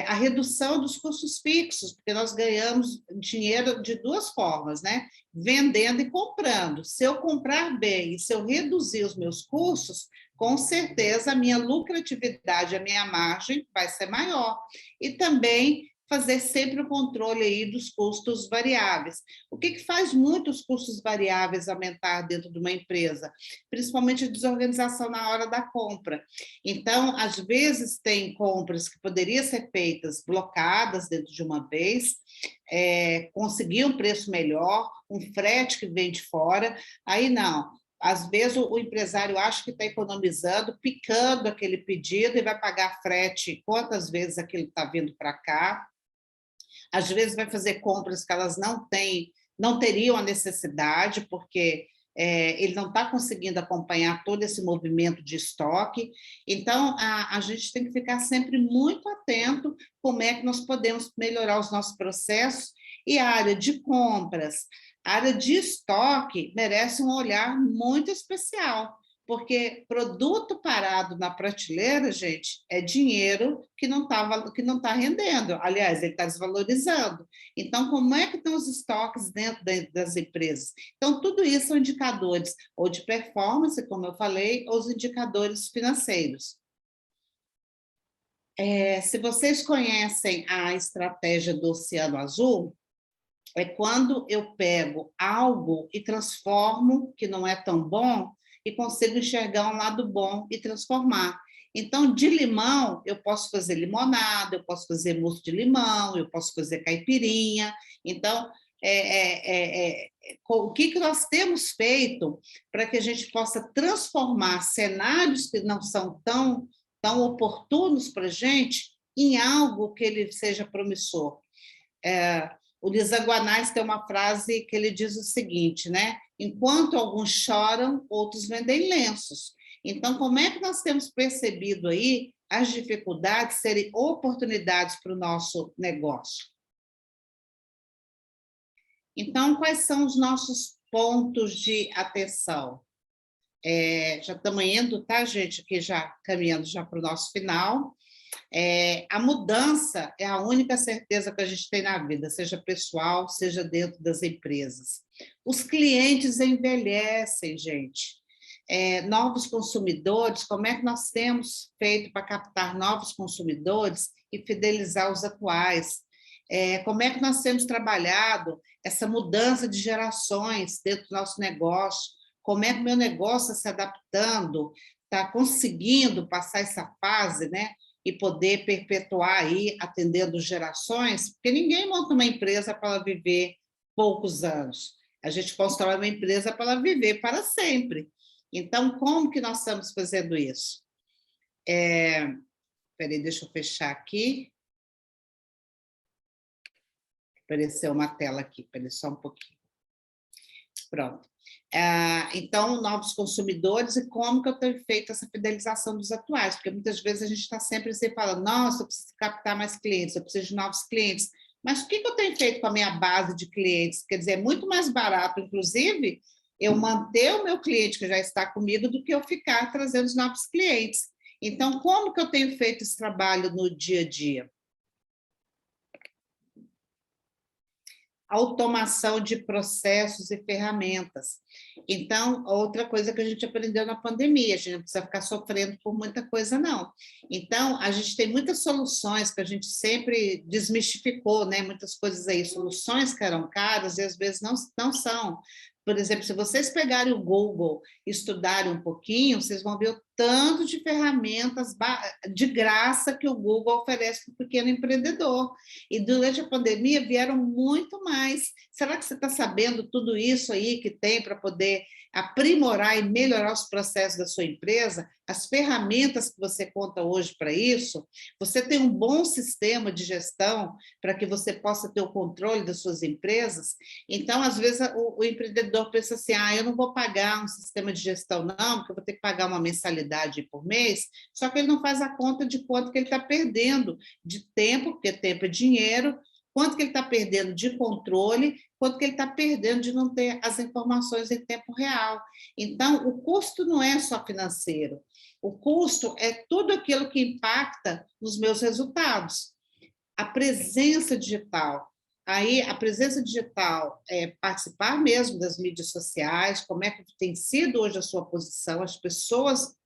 A redução dos custos fixos, porque nós ganhamos dinheiro de duas formas, né? Vendendo e comprando. Se eu comprar bem e se eu reduzir os meus custos, com certeza a minha lucratividade, a minha margem vai ser maior. E também fazer sempre o controle aí dos custos variáveis. O que faz muito os custos variáveis aumentar dentro de uma empresa? Principalmente a desorganização na hora da compra. Então, às vezes, tem compras que poderiam ser feitas blocadas dentro de uma vez, conseguir um preço melhor, um frete que vem de fora, aí não. Às vezes, o empresário acha que está economizando, picando aquele pedido e vai pagar frete quantas vezes aquilo está vindo para cá. Às vezes vai fazer compras que elas não teriam a necessidade, porque ele não está conseguindo acompanhar todo esse movimento de estoque. Então, a gente tem que ficar sempre muito atento como é que nós podemos melhorar os nossos processos. E a área de compras, a área de estoque merece um olhar muito especial, porque produto parado na prateleira, gente, é dinheiro que não tá rendendo. Aliás, ele está desvalorizando. Então, como é que estão os estoques dentro das empresas? Então, tudo isso são indicadores, ou de performance, como eu falei, ou os indicadores financeiros. Se vocês conhecem a estratégia do Oceano Azul, é quando eu pego algo e transformo, que não é tão bom, e consigo enxergar um lado bom e transformar. Então, de limão, eu posso fazer limonada, eu posso fazer mousse de limão, eu posso fazer caipirinha. Então, o que nós temos feito para que a gente possa transformar cenários que não são tão oportunos para a gente em algo que ele seja promissor? O Lisa Guanais tem uma frase que ele diz o seguinte, né? Enquanto alguns choram, outros vendem lenços. Então, como é que nós temos percebido aí as dificuldades serem oportunidades para o nosso negócio. Então, quais são os nossos pontos de atenção? Já estamos indo, tá, gente? Aqui já caminhando já para o nosso final. A mudança é a única certeza que a gente tem na vida, seja pessoal, seja dentro das empresas. Os clientes envelhecem, gente. Novos consumidores, como é que nós temos feito para captar novos consumidores e fidelizar os atuais? Como é que nós temos trabalhado essa mudança de gerações dentro do nosso negócio? Como é que o meu negócio está se adaptando, está conseguindo passar essa fase, né? E poder perpetuar aí, atendendo gerações, porque ninguém monta uma empresa para ela viver poucos anos. A gente constrói uma empresa para ela viver para sempre. Então, como que nós estamos fazendo isso? Espera aí, deixa eu fechar aqui. Apareceu uma tela aqui, espera só um pouquinho. Pronto. Então, novos consumidores e como que eu tenho feito essa fidelização dos atuais, porque muitas vezes a gente está sempre assim falando, nossa, eu preciso captar mais clientes, eu preciso de novos clientes, mas o que eu tenho feito com a minha base de clientes? Quer dizer, é muito mais barato, inclusive, eu manter o meu cliente que já está comigo do que eu ficar trazendo os novos clientes. Então, como que eu tenho feito esse trabalho no dia a dia? Automação de processos e ferramentas. Então, outra coisa que a gente aprendeu na pandemia, a gente não precisa ficar sofrendo por muita coisa, não. Então, a gente tem muitas soluções que a gente sempre desmistificou, né? Muitas coisas aí, soluções que eram caras e às vezes não são. Por exemplo, se vocês pegarem o Google e estudarem um pouquinho, vocês vão ver o tanto de ferramentas de graça que o Google oferece para o pequeno empreendedor. E durante a pandemia vieram muito mais. Será que você está sabendo tudo isso aí que tem para poder aprimorar e melhorar os processos da sua empresa? As ferramentas que você conta hoje para isso? Você tem um bom sistema de gestão para que você possa ter o controle das suas empresas? Então, às vezes, o empreendedor pensa assim, eu não vou pagar um sistema de gestão não, porque eu vou ter que pagar uma mensalidade por mês, só que ele não faz a conta de quanto que ele está perdendo de tempo, porque tempo é dinheiro, quanto que ele está perdendo de controle, quanto que ele está perdendo de não ter as informações em tempo real. Então, o custo não é só financeiro, o custo é tudo aquilo que impacta nos meus resultados. A presença digital. Aí, a presença digital é participar mesmo das mídias sociais, como é que tem sido hoje a sua posição, as pessoas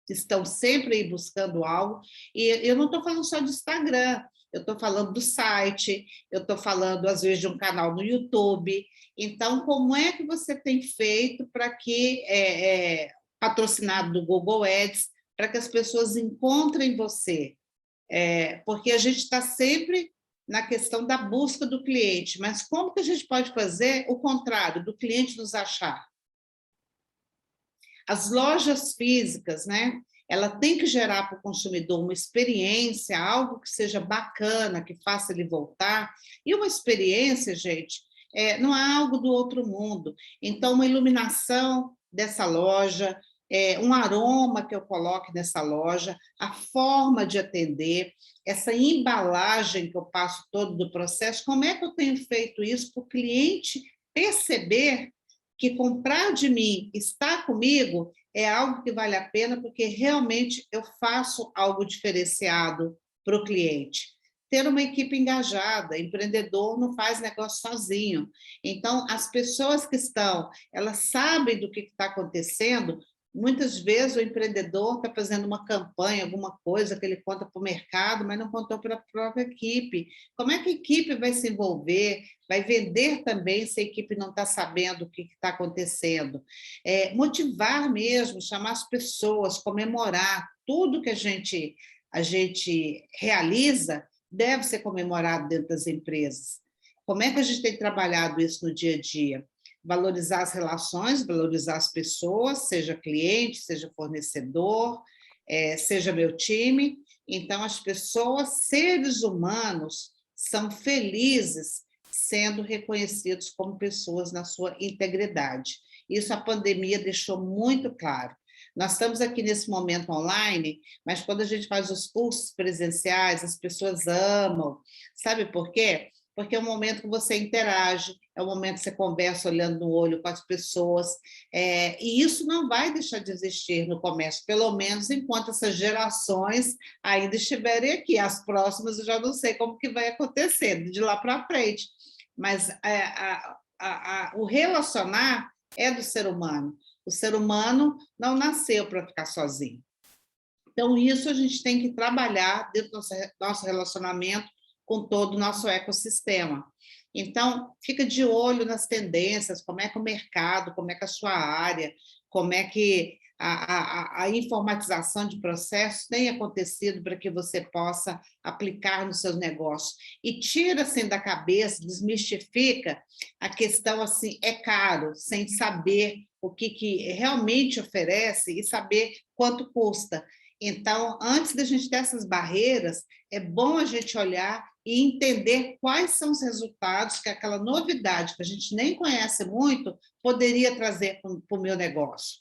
estão sempre aí buscando algo, e eu não estou falando só de Instagram, eu estou falando do site, eu estou falando, às vezes, de um canal no YouTube. Então, como é que você tem feito para que, patrocinado do Google Ads, para que as pessoas encontrem você? Porque a gente está sempre na questão da busca do cliente, mas como que a gente pode fazer o contrário, do cliente nos achar? As lojas físicas, né? Ela tem que gerar para o consumidor uma experiência, algo que seja bacana, que faça ele voltar. E uma experiência, gente, não é algo do outro mundo. Então, uma iluminação dessa loja, um aroma que eu coloque nessa loja, a forma de atender, essa embalagem que eu passo todo do processo, como é que eu tenho feito isso para o cliente perceber que comprar de mim, estar comigo, é algo que vale a pena, porque realmente eu faço algo diferenciado para o cliente. Ter uma equipe engajada, empreendedor não faz negócio sozinho. Então, as pessoas que estão, elas sabem do que está acontecendo. Muitas vezes o empreendedor está fazendo uma campanha, alguma coisa que ele conta para o mercado, mas não contou para a própria equipe. Como é que a equipe vai se envolver? Vai vender também se a equipe não está sabendo o que está acontecendo? Motivar mesmo, chamar as pessoas, comemorar tudo que a gente realiza deve ser comemorado dentro das empresas. Como é que a gente tem trabalhado isso no dia a dia? Valorizar as relações, valorizar as pessoas, seja cliente, seja fornecedor, seja meu time. Então, as pessoas, seres humanos, são felizes sendo reconhecidos como pessoas na sua integridade. Isso a pandemia deixou muito claro. Nós estamos aqui nesse momento online, mas quando a gente faz os cursos presenciais, as pessoas amam. Sabe por quê? Porque é um momento que você interage, é um momento que você conversa olhando no olho com as pessoas, e isso não vai deixar de existir no comércio, pelo menos enquanto essas gerações ainda estiverem aqui. As próximas eu já não sei como que vai acontecer, de lá para frente. Mas o relacionar é do ser humano. O ser humano não nasceu para ficar sozinho. Então, isso a gente tem que trabalhar dentro do nosso relacionamento com todo o nosso ecossistema. Então, fica de olho nas tendências, como é que o mercado, como é que a sua área, como é que a informatização de processos tem acontecido para que você possa aplicar nos seus negócios. E tira assim da cabeça, desmistifica a questão assim, é caro, sem saber o que realmente oferece e saber quanto custa. Então, antes da gente ter essas barreiras, é bom a gente olhar e entender quais são os resultados que aquela novidade que a gente nem conhece muito poderia trazer para o meu negócio.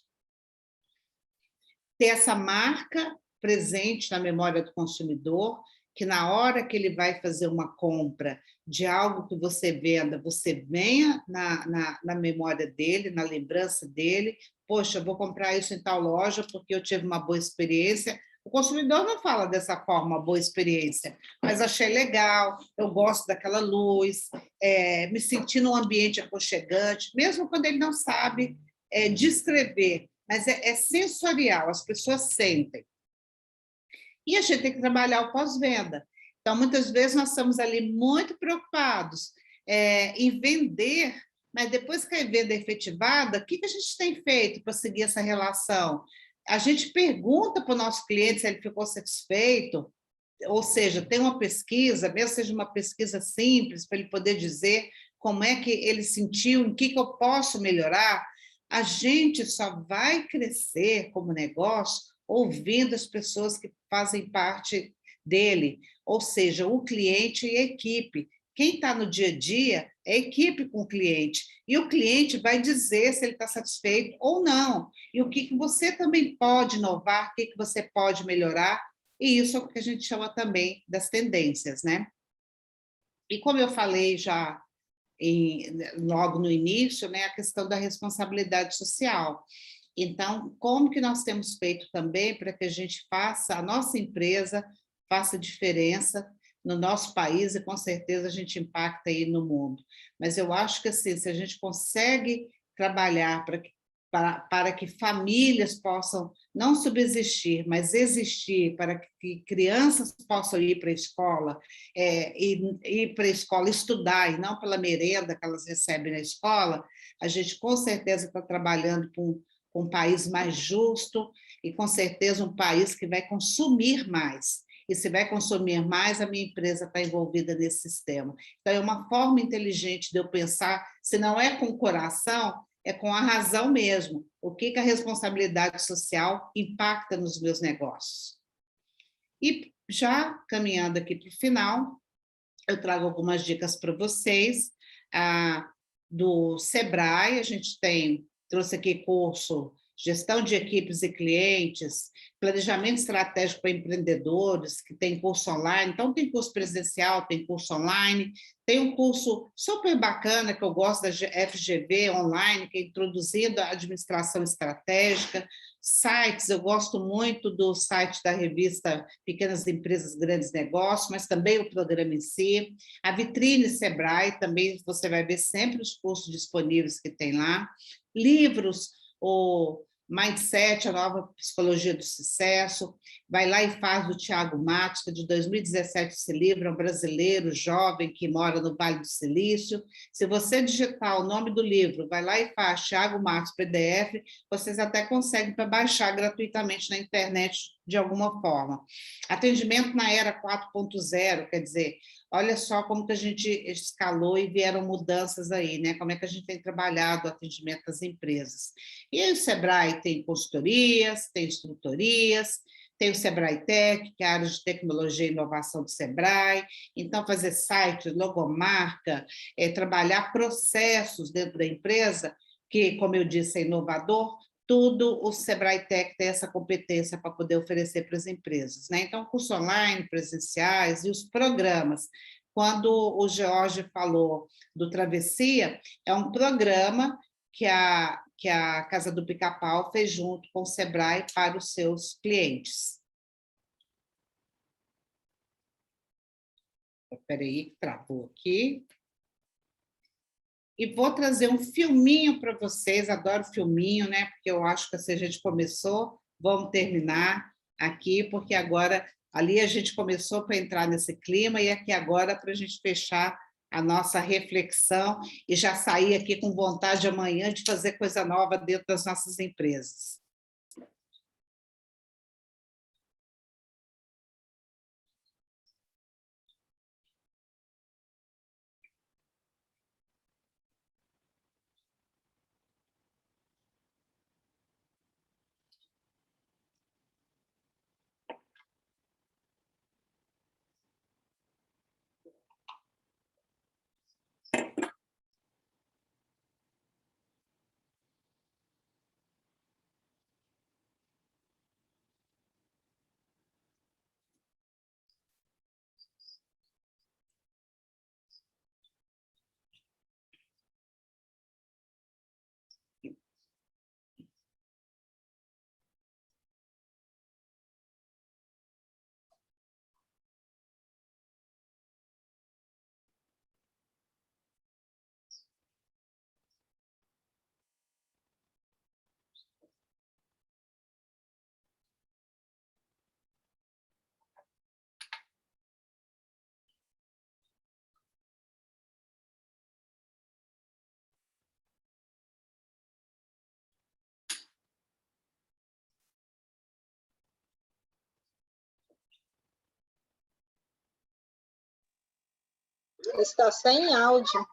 Ter essa marca presente na memória do consumidor, que na hora que ele vai fazer uma compra de algo que você venda, você venha na memória dele, na lembrança dele, poxa, vou comprar isso em tal loja porque eu tive uma boa experiência. O consumidor não fala dessa forma, boa experiência, mas achei legal, eu gosto daquela luz, me senti num ambiente aconchegante, mesmo quando ele não sabe descrever, mas é sensorial, as pessoas sentem. E a gente tem que trabalhar o pós-venda. Então, muitas vezes, nós estamos ali muito preocupados em vender, mas depois que a venda é efetivada, o que a gente tem feito para seguir essa relação? A gente pergunta para o nosso cliente se ele ficou satisfeito, ou seja, tem uma pesquisa, mesmo seja uma pesquisa simples, para ele poder dizer como é que ele sentiu, em que eu posso melhorar. A gente só vai crescer como negócio ouvindo as pessoas que fazem parte dele, ou seja, o cliente e a equipe. Quem está no dia a dia é a equipe com o cliente, e o cliente vai dizer se ele está satisfeito ou não, e o que você também pode inovar, o que você pode melhorar, e isso é o que a gente chama também das tendências, né? E como eu falei já logo no início, né, a questão da responsabilidade social. Então, como que nós temos feito também para que a gente faça, a nossa empresa faça diferença no nosso país e com certeza a gente impacta aí no mundo. Mas eu acho que assim, se a gente consegue trabalhar para que famílias possam não subsistir, mas existir, para que crianças possam ir para a escola, ir para a escola estudar, e não pela merenda que elas recebem na escola, a gente com certeza está trabalhando com um país mais justo e, com certeza, um país que vai consumir mais. E se vai consumir mais, a minha empresa está envolvida nesse sistema. Então, é uma forma inteligente de eu pensar, se não é com o coração, é com a razão mesmo. O que a responsabilidade social impacta nos meus negócios. E já caminhando aqui para o final, eu trago algumas dicas para vocês. Do Sebrae, a gente trouxe aqui curso Gestão de Equipes e Clientes, Planejamento Estratégico para Empreendedores, que tem curso online, então tem curso presencial, tem curso online, tem um curso super bacana que eu gosto da FGV online, que é Introduzindo a Administração Estratégica, sites, eu gosto muito do site da revista Pequenas Empresas, Grandes Negócios, mas também o programa em si, a vitrine Sebrae, também você vai ver sempre os cursos disponíveis que tem lá, livros, o Mindset, a nova psicologia do sucesso, vai lá e faz do Tiago Matos, que de 2017 esse livro, é um brasileiro jovem que mora no Vale do Silício. Se você digitar o nome do livro, vai lá e faz Tiago Matos PDF, vocês até conseguem para baixar gratuitamente na internet de alguma forma. Atendimento na era 4.0, quer dizer, olha só como que a gente escalou e vieram mudanças aí, né? Como é que a gente tem trabalhado o atendimento das empresas. E aí o Sebrae tem consultorias, tem instrutorias, tem o Sebrae Tech, que é a área de tecnologia e inovação do Sebrae. Então, fazer site, logomarca, trabalhar processos dentro da empresa, que, como eu disse, é inovador, tudo o Sebrae Tech tem essa competência para poder oferecer para as empresas, né? Então, curso online, presenciais e os programas. Quando o George falou do Travessia, é um programa que a Casa do Pica-Pau fez junto com o Sebrae para os seus clientes. Espera aí, travou aqui. E vou trazer um filminho para vocês, adoro filminho, né? Porque eu acho que se a gente começou, vamos terminar aqui, porque agora, ali a gente começou para entrar nesse clima, e aqui agora para a gente fechar a nossa reflexão e já sair aqui com vontade amanhã de fazer coisa nova dentro das nossas empresas. Está sem áudio.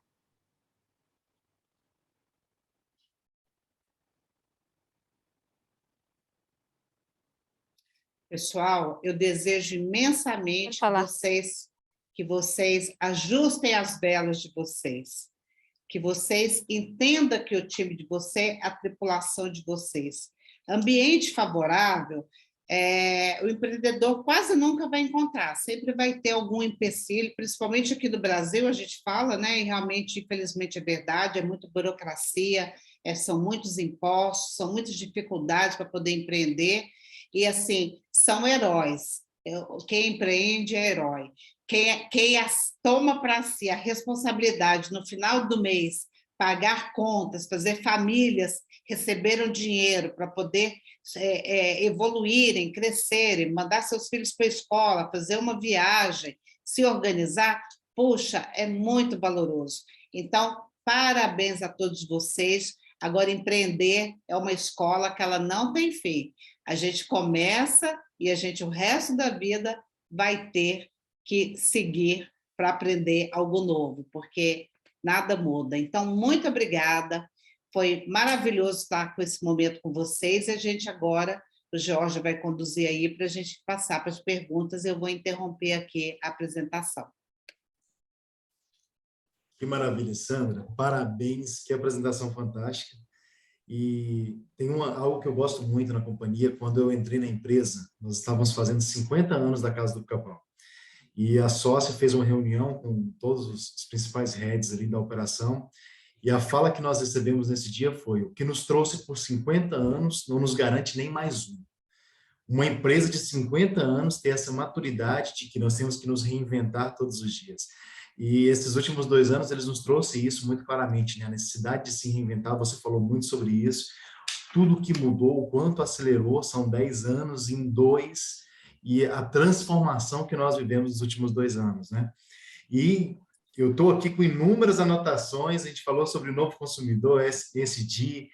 Pessoal, eu desejo imensamente que vocês ajustem as velas de vocês, que vocês entendam que o time de vocês é a tripulação de vocês. Ambiente favorável, o empreendedor quase nunca vai encontrar, sempre vai ter algum empecilho, principalmente aqui no Brasil, a gente fala, né? E realmente, infelizmente, é verdade, é muita burocracia, são muitos impostos, são muitas dificuldades para poder empreender, e assim, são heróis. Quem empreende é herói. Quem toma para si a responsabilidade no final do mês, pagar contas, fazer famílias receberam dinheiro para poder evoluírem, crescerem, mandar seus filhos para a escola, fazer uma viagem, se organizar, puxa, é muito valoroso. Então, parabéns a todos vocês. Agora, empreender é uma escola que ela não tem fim. A gente começa e a gente, o resto da vida, vai ter que seguir para aprender algo novo, porque nada muda. Então, muito obrigada. Foi maravilhoso estar com esse momento com vocês. E a gente agora, o Jorge vai conduzir aí para a gente passar para as perguntas. Eu vou interromper aqui a apresentação. Que maravilha, Sandra. Parabéns, que apresentação fantástica. E tem algo que eu gosto muito na companhia. Quando eu entrei na empresa, nós estávamos fazendo 50 anos da Casa do Pica-Pau. E a sócia fez uma reunião com todos os principais heads ali da operação, e a fala que nós recebemos nesse dia foi: o que nos trouxe por 50 anos não nos garante nem mais um. Uma empresa de 50 anos tem essa maturidade de que nós temos que nos reinventar todos os dias. E esses últimos 2 anos, eles nos trouxeram isso muito claramente, né? A necessidade de se reinventar, você falou muito sobre isso. Tudo que mudou, o quanto acelerou, são 10 anos em 2, e a transformação que nós vivemos nos últimos 2 anos, né? E eu estou aqui com inúmeras anotações, a gente falou sobre o novo consumidor, ESG,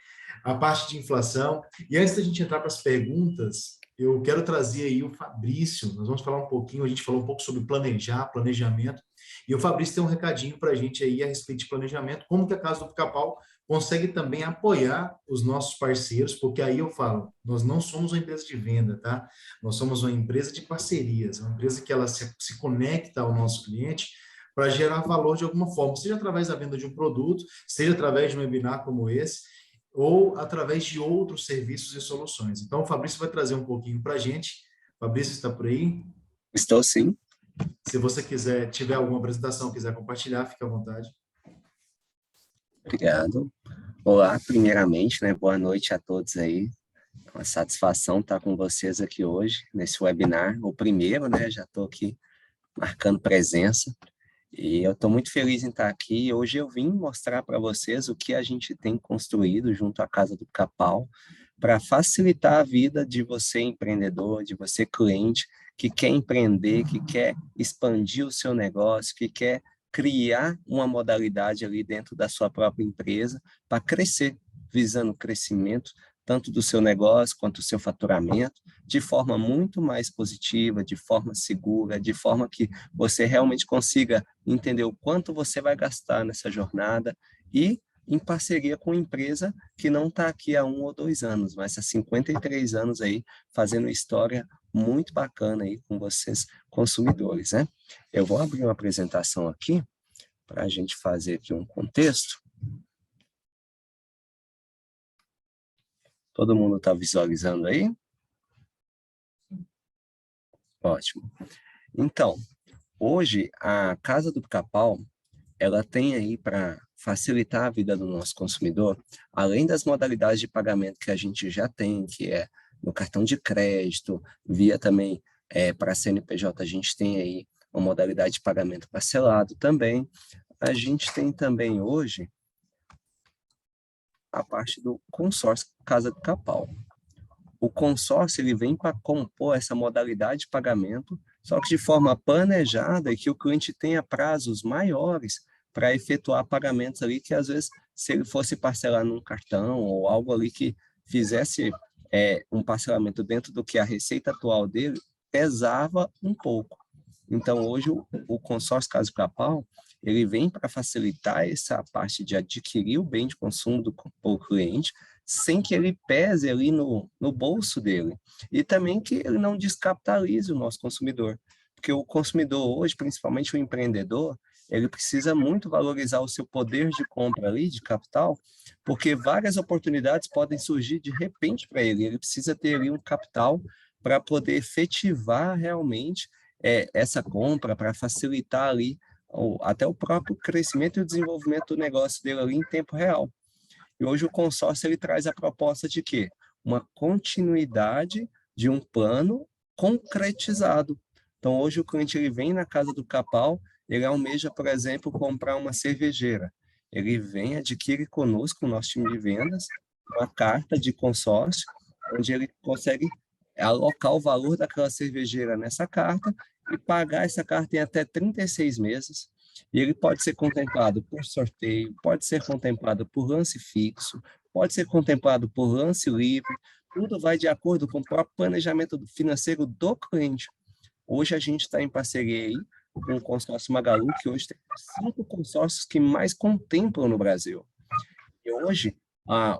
a parte de inflação, e antes da gente entrar para as perguntas, eu quero trazer aí o Fabrício, nós vamos falar um pouquinho, a gente falou um pouco sobre planejamento, e o Fabrício tem um recadinho para a gente aí a respeito de planejamento, como que a Casa do Pica-Pau consegue também apoiar os nossos parceiros, porque aí eu falo, nós não somos uma empresa de venda, tá? Nós somos uma empresa de parcerias, uma empresa que ela se conecta ao nosso cliente para gerar valor de alguma forma, seja através da venda de um produto, seja através de um webinar como esse. ou através de outros serviços e soluções. Então, o Fabrício vai trazer um pouquinho para a gente. Fabrício, está por aí? Estou sim. Se você quiser, tiver alguma apresentação, quiser compartilhar, fique à vontade. Obrigado. Olá, primeiramente, né? Boa noite a todos aí. É uma satisfação estar com vocês aqui hoje, nesse webinar. O primeiro, né? Já estou aqui marcando presença. E eu estou muito feliz em estar aqui. Hoje eu vim mostrar para vocês o que a gente tem construído junto à Casa do Pica-Pau para facilitar a vida de você empreendedor, de você cliente, que quer empreender, que quer expandir o seu negócio, que quer criar uma modalidade ali dentro da sua própria empresa para crescer, visando o crescimento tanto do seu negócio quanto do seu faturamento, de forma muito mais positiva, de forma segura, de forma que você realmente consiga entender o quanto você vai gastar nessa jornada e em parceria com uma empresa que não está aqui há 1 ou 2 anos, mas há 53 anos aí, fazendo história muito bacana aí com vocês, consumidores, né? Eu vou abrir uma apresentação aqui, para a gente fazer aqui um contexto. Todo mundo está visualizando aí? Ótimo. Então, hoje, a Casa do Pica-Pau, ela tem aí para facilitar a vida do nosso consumidor, além das modalidades de pagamento que a gente já tem, que é no cartão de crédito, via também para a CNPJ, a gente tem aí uma modalidade de pagamento parcelado também. A gente tem também hoje a parte do consórcio Casa do Pica-Pau. O consórcio ele vem para compor essa modalidade de pagamento, só que de forma planejada e que o cliente tenha prazos maiores para efetuar pagamentos ali que, às vezes, se ele fosse parcelar num cartão ou algo ali que fizesse um parcelamento dentro do que a receita atual dele, pesava um pouco. Então, hoje, o consórcio Casa do Pica-Pau, ele vem para facilitar essa parte de adquirir o bem de consumo do cliente, sem que ele pese ali no bolso dele. E também que ele não descapitalize o nosso consumidor. Porque o consumidor hoje, principalmente o empreendedor, ele precisa muito valorizar o seu poder de compra ali, de capital, porque várias oportunidades podem surgir de repente para ele. Ele precisa ter ali um capital para poder efetivar realmente essa compra, para facilitar ali até o próprio crescimento e o desenvolvimento do negócio dele ali em tempo real. E hoje o consórcio ele traz a proposta de quê? Uma continuidade de um plano concretizado. Então, hoje o cliente ele vem na Casa do Pica-Pau, ele almeja, por exemplo, comprar uma cervejeira. Ele vem, adquire conosco, o nosso time de vendas, uma carta de consórcio, onde ele consegue alocar o valor daquela cervejeira nessa carta e pagar essa carta em até 36 meses. E ele pode ser contemplado por sorteio, pode ser contemplado por lance fixo, pode ser contemplado por lance livre, tudo vai de acordo com o próprio planejamento financeiro do cliente. Hoje a gente está em parceria aí com o consórcio Magalu, que hoje tem 5 consórcios que mais contemplam no Brasil. E hoje,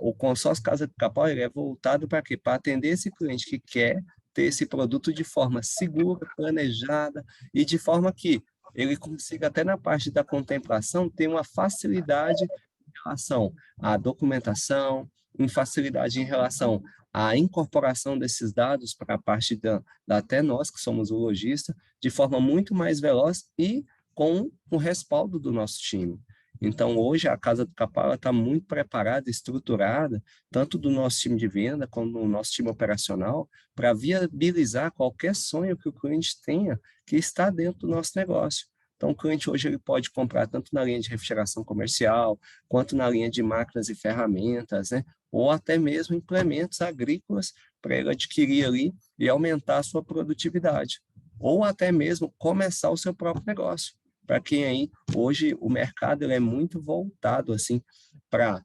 o consórcio Casa do Pica-Pau é voltado para quê? Para atender esse cliente que quer ter esse produto de forma segura, planejada e de forma que ele consiga até na parte da contemplação ter uma facilidade em relação à documentação, em facilidade em relação à incorporação desses dados para a parte da até nós, que somos o lojista, de forma muito mais veloz e com o respaldo do nosso time. Então, hoje, a Casa do Pica-Pau está muito preparada, estruturada, tanto do nosso time de venda como do nosso time operacional, para viabilizar qualquer sonho que o cliente tenha que está dentro do nosso negócio. Então, o cliente hoje ele pode comprar tanto na linha de refrigeração comercial, quanto na linha de máquinas e ferramentas, né? Ou até mesmo implementos agrícolas para ele adquirir ali e aumentar a sua produtividade. Ou até mesmo começar o seu próprio negócio. Para quem aí, hoje, o mercado ele é muito voltado assim, para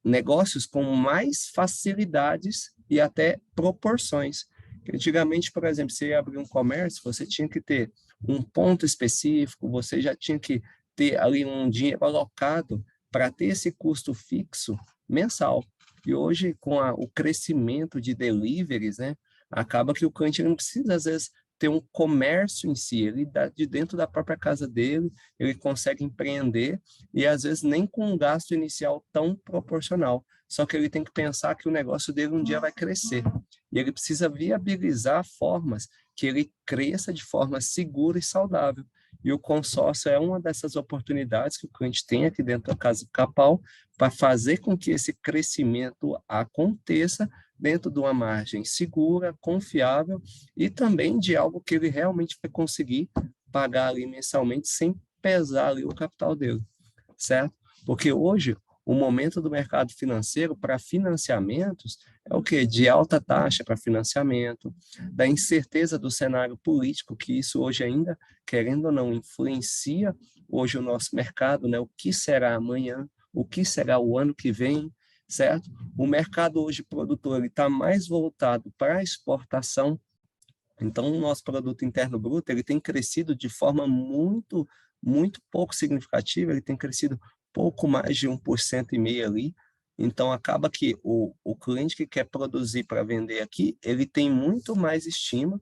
negócios com mais facilidades e até proporções. Antigamente, por exemplo, você ia abrir um comércio, você tinha que ter um ponto específico, você já tinha que ter ali um dinheiro alocado para ter esse custo fixo mensal. E hoje, com o crescimento de deliveries, né, acaba que o cliente não precisa, às vezes, ter um comércio em si, ele de dentro da própria casa dele, ele consegue empreender e às vezes nem com um gasto inicial tão proporcional, só que ele tem que pensar que o negócio dele um dia vai crescer e ele precisa viabilizar formas que ele cresça de forma segura e saudável. E o consórcio é uma dessas oportunidades que o cliente tem aqui dentro da Casa do Capão para fazer com que esse crescimento aconteça dentro de uma margem segura, confiável e também de algo que ele realmente vai conseguir pagar ali mensalmente sem pesar ali o capital dele, certo? Porque hoje o momento do mercado financeiro para financiamentos é o quê? De alta taxa para financiamento, da incerteza do cenário político, que isso hoje ainda, querendo ou não, influencia hoje o nosso mercado, né? O que será amanhã, o que será o ano que vem, certo? O mercado hoje produtor está mais voltado para a exportação, então o nosso produto interno bruto ele tem crescido de forma muito pouco significativa, ele tem crescido pouco mais de 1,5% ali, então acaba que o cliente que quer produzir para vender aqui, ele tem muito mais estima,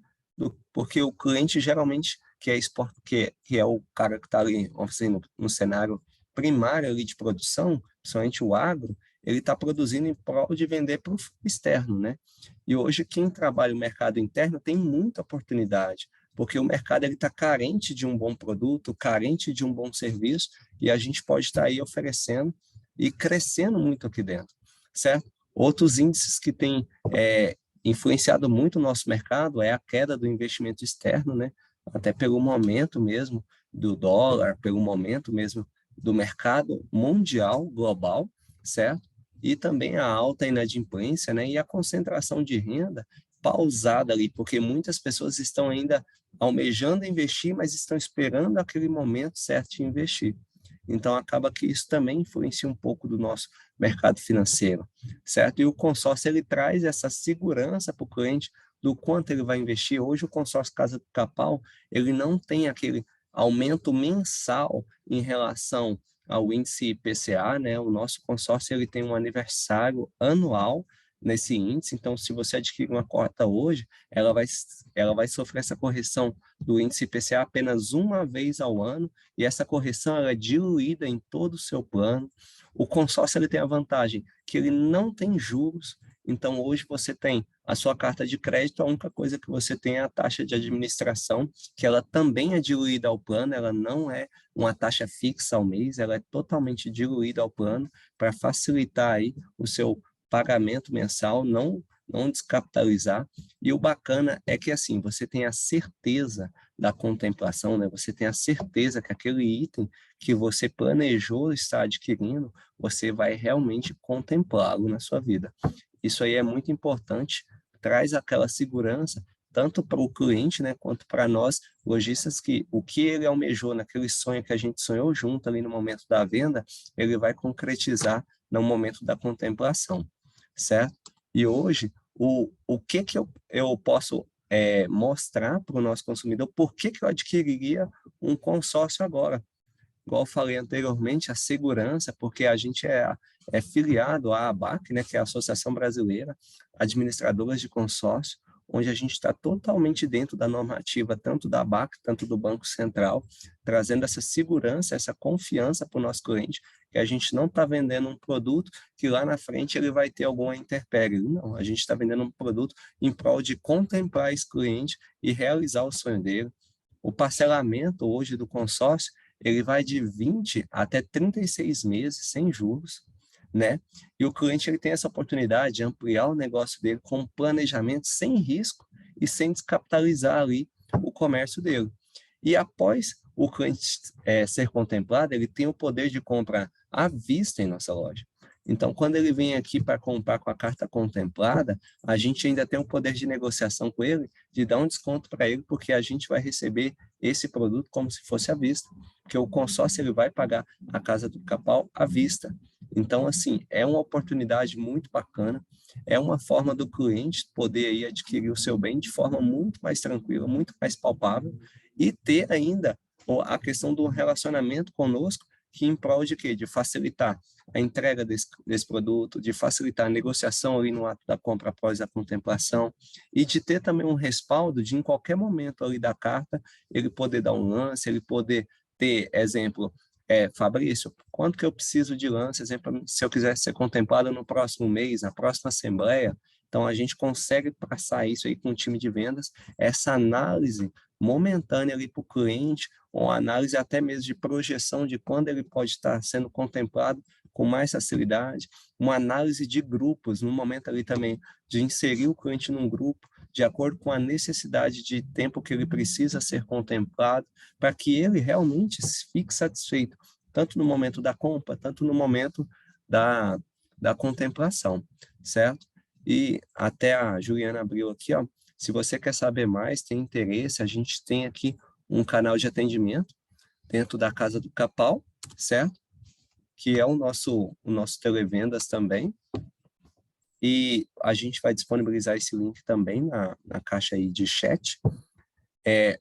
porque o cliente geralmente que é o cara que está ali assim, no cenário primário ali de produção, principalmente o agro, ele está produzindo em prol de vender para o externo, né? E hoje quem trabalha o mercado interno tem muita oportunidade, porque o mercado está carente de um bom produto, carente de um bom serviço, e a gente pode estar aí oferecendo e crescendo muito aqui dentro, certo? Outros índices que têm influenciado muito o nosso mercado é a queda do investimento externo, né? Até pelo momento mesmo do dólar, pelo momento mesmo do mercado mundial, global, certo? E também a alta inadimplência, né? E a concentração de renda pausada ali, porque muitas pessoas estão ainda almejando investir, mas estão esperando aquele momento certo de investir. Então, acaba que isso também influencia um pouco do nosso mercado financeiro, certo? E o consórcio, ele traz essa segurança para o cliente do quanto ele vai investir. Hoje, o consórcio Casa do Capão, ele não tem aquele aumento mensal em relação ao índice IPCA, né? O nosso consórcio, ele tem um aniversário anual nesse índice, então se você adquirir uma cota hoje, ela vai sofrer essa correção do índice IPCA apenas uma vez ao ano, e essa correção ela é diluída em todo o seu plano. O consórcio ele tem a vantagem que ele não tem juros, então hoje você tem a sua carta de crédito, a única coisa que você tem é a taxa de administração, que ela também é diluída ao plano, ela não é uma taxa fixa ao mês, ela é totalmente diluída ao plano para facilitar aí o seu pagamento mensal, não descapitalizar. E o bacana é que assim, você tem a certeza da contemplação, né? Você tem a certeza que aquele item que você planejou estar adquirindo, você vai realmente contemplá-lo na sua vida. Isso aí é muito importante, traz aquela segurança tanto para o cliente, né, quanto para nós, lojistas, que o que ele almejou naquele sonho que a gente sonhou junto ali no momento da venda, ele vai concretizar no momento da contemplação, certo? E hoje, o que eu posso mostrar para o nosso consumidor, por que eu adquiriria um consórcio agora? Igual eu falei anteriormente, a segurança, porque a gente é filiado à ABAC, né, que é a Associação Brasileira Administradoras de Consórcio, onde a gente está totalmente dentro da normativa, tanto da ABAC, tanto do Banco Central, trazendo essa segurança, essa confiança para o nosso cliente, que a gente não está vendendo um produto que lá na frente ele vai ter alguma intempérie. Não, a gente está vendendo um produto em prol de contemplar esse cliente e realizar o sonho dele. O parcelamento hoje do consórcio, ele vai de 20 até 36 meses sem juros, né? E o cliente ele tem essa oportunidade de ampliar o negócio dele com um planejamento sem risco e sem descapitalizar ali o comércio dele. E após o cliente ser contemplado, ele tem o poder de comprar à vista em nossa loja. Então, quando ele vem aqui para comprar com a carta contemplada, a gente ainda tem o poder de negociação com ele, de dar um desconto para ele, porque a gente vai receber esse produto como se fosse à vista, porque o consórcio ele vai pagar a Casa do Capão à vista. Então, assim, é uma oportunidade muito bacana, é uma forma do cliente poder aí adquirir o seu bem de forma muito mais tranquila, muito mais palpável, e ter ainda a questão do relacionamento conosco, que em prol de quê? De facilitar a entrega desse produto, de facilitar a negociação ali no ato da compra após a contemplação e de ter também um respaldo de, em qualquer momento ali da carta, ele poder dar um lance, ele poder ter, exemplo, Fabrício, quanto que eu preciso de lance, exemplo, se eu quiser ser contemplado no próximo mês, na próxima assembleia, então a gente consegue passar isso aí com o time de vendas, essa análise momentânea ali para o cliente, ou análise até mesmo de projeção de quando ele pode estar sendo contemplado com mais facilidade, uma análise de grupos, no momento ali também de inserir o cliente num grupo, de acordo com a necessidade de tempo que ele precisa ser contemplado, para que ele realmente fique satisfeito, tanto no momento da compra, tanto no momento da contemplação, certo? E até a Juliana abriu aqui, ó, se você quer saber mais, tem interesse, a gente tem aqui um canal de atendimento dentro da Casa do Capal, certo? Que é o nosso televendas também, e a gente vai disponibilizar esse link também na caixa aí de chat.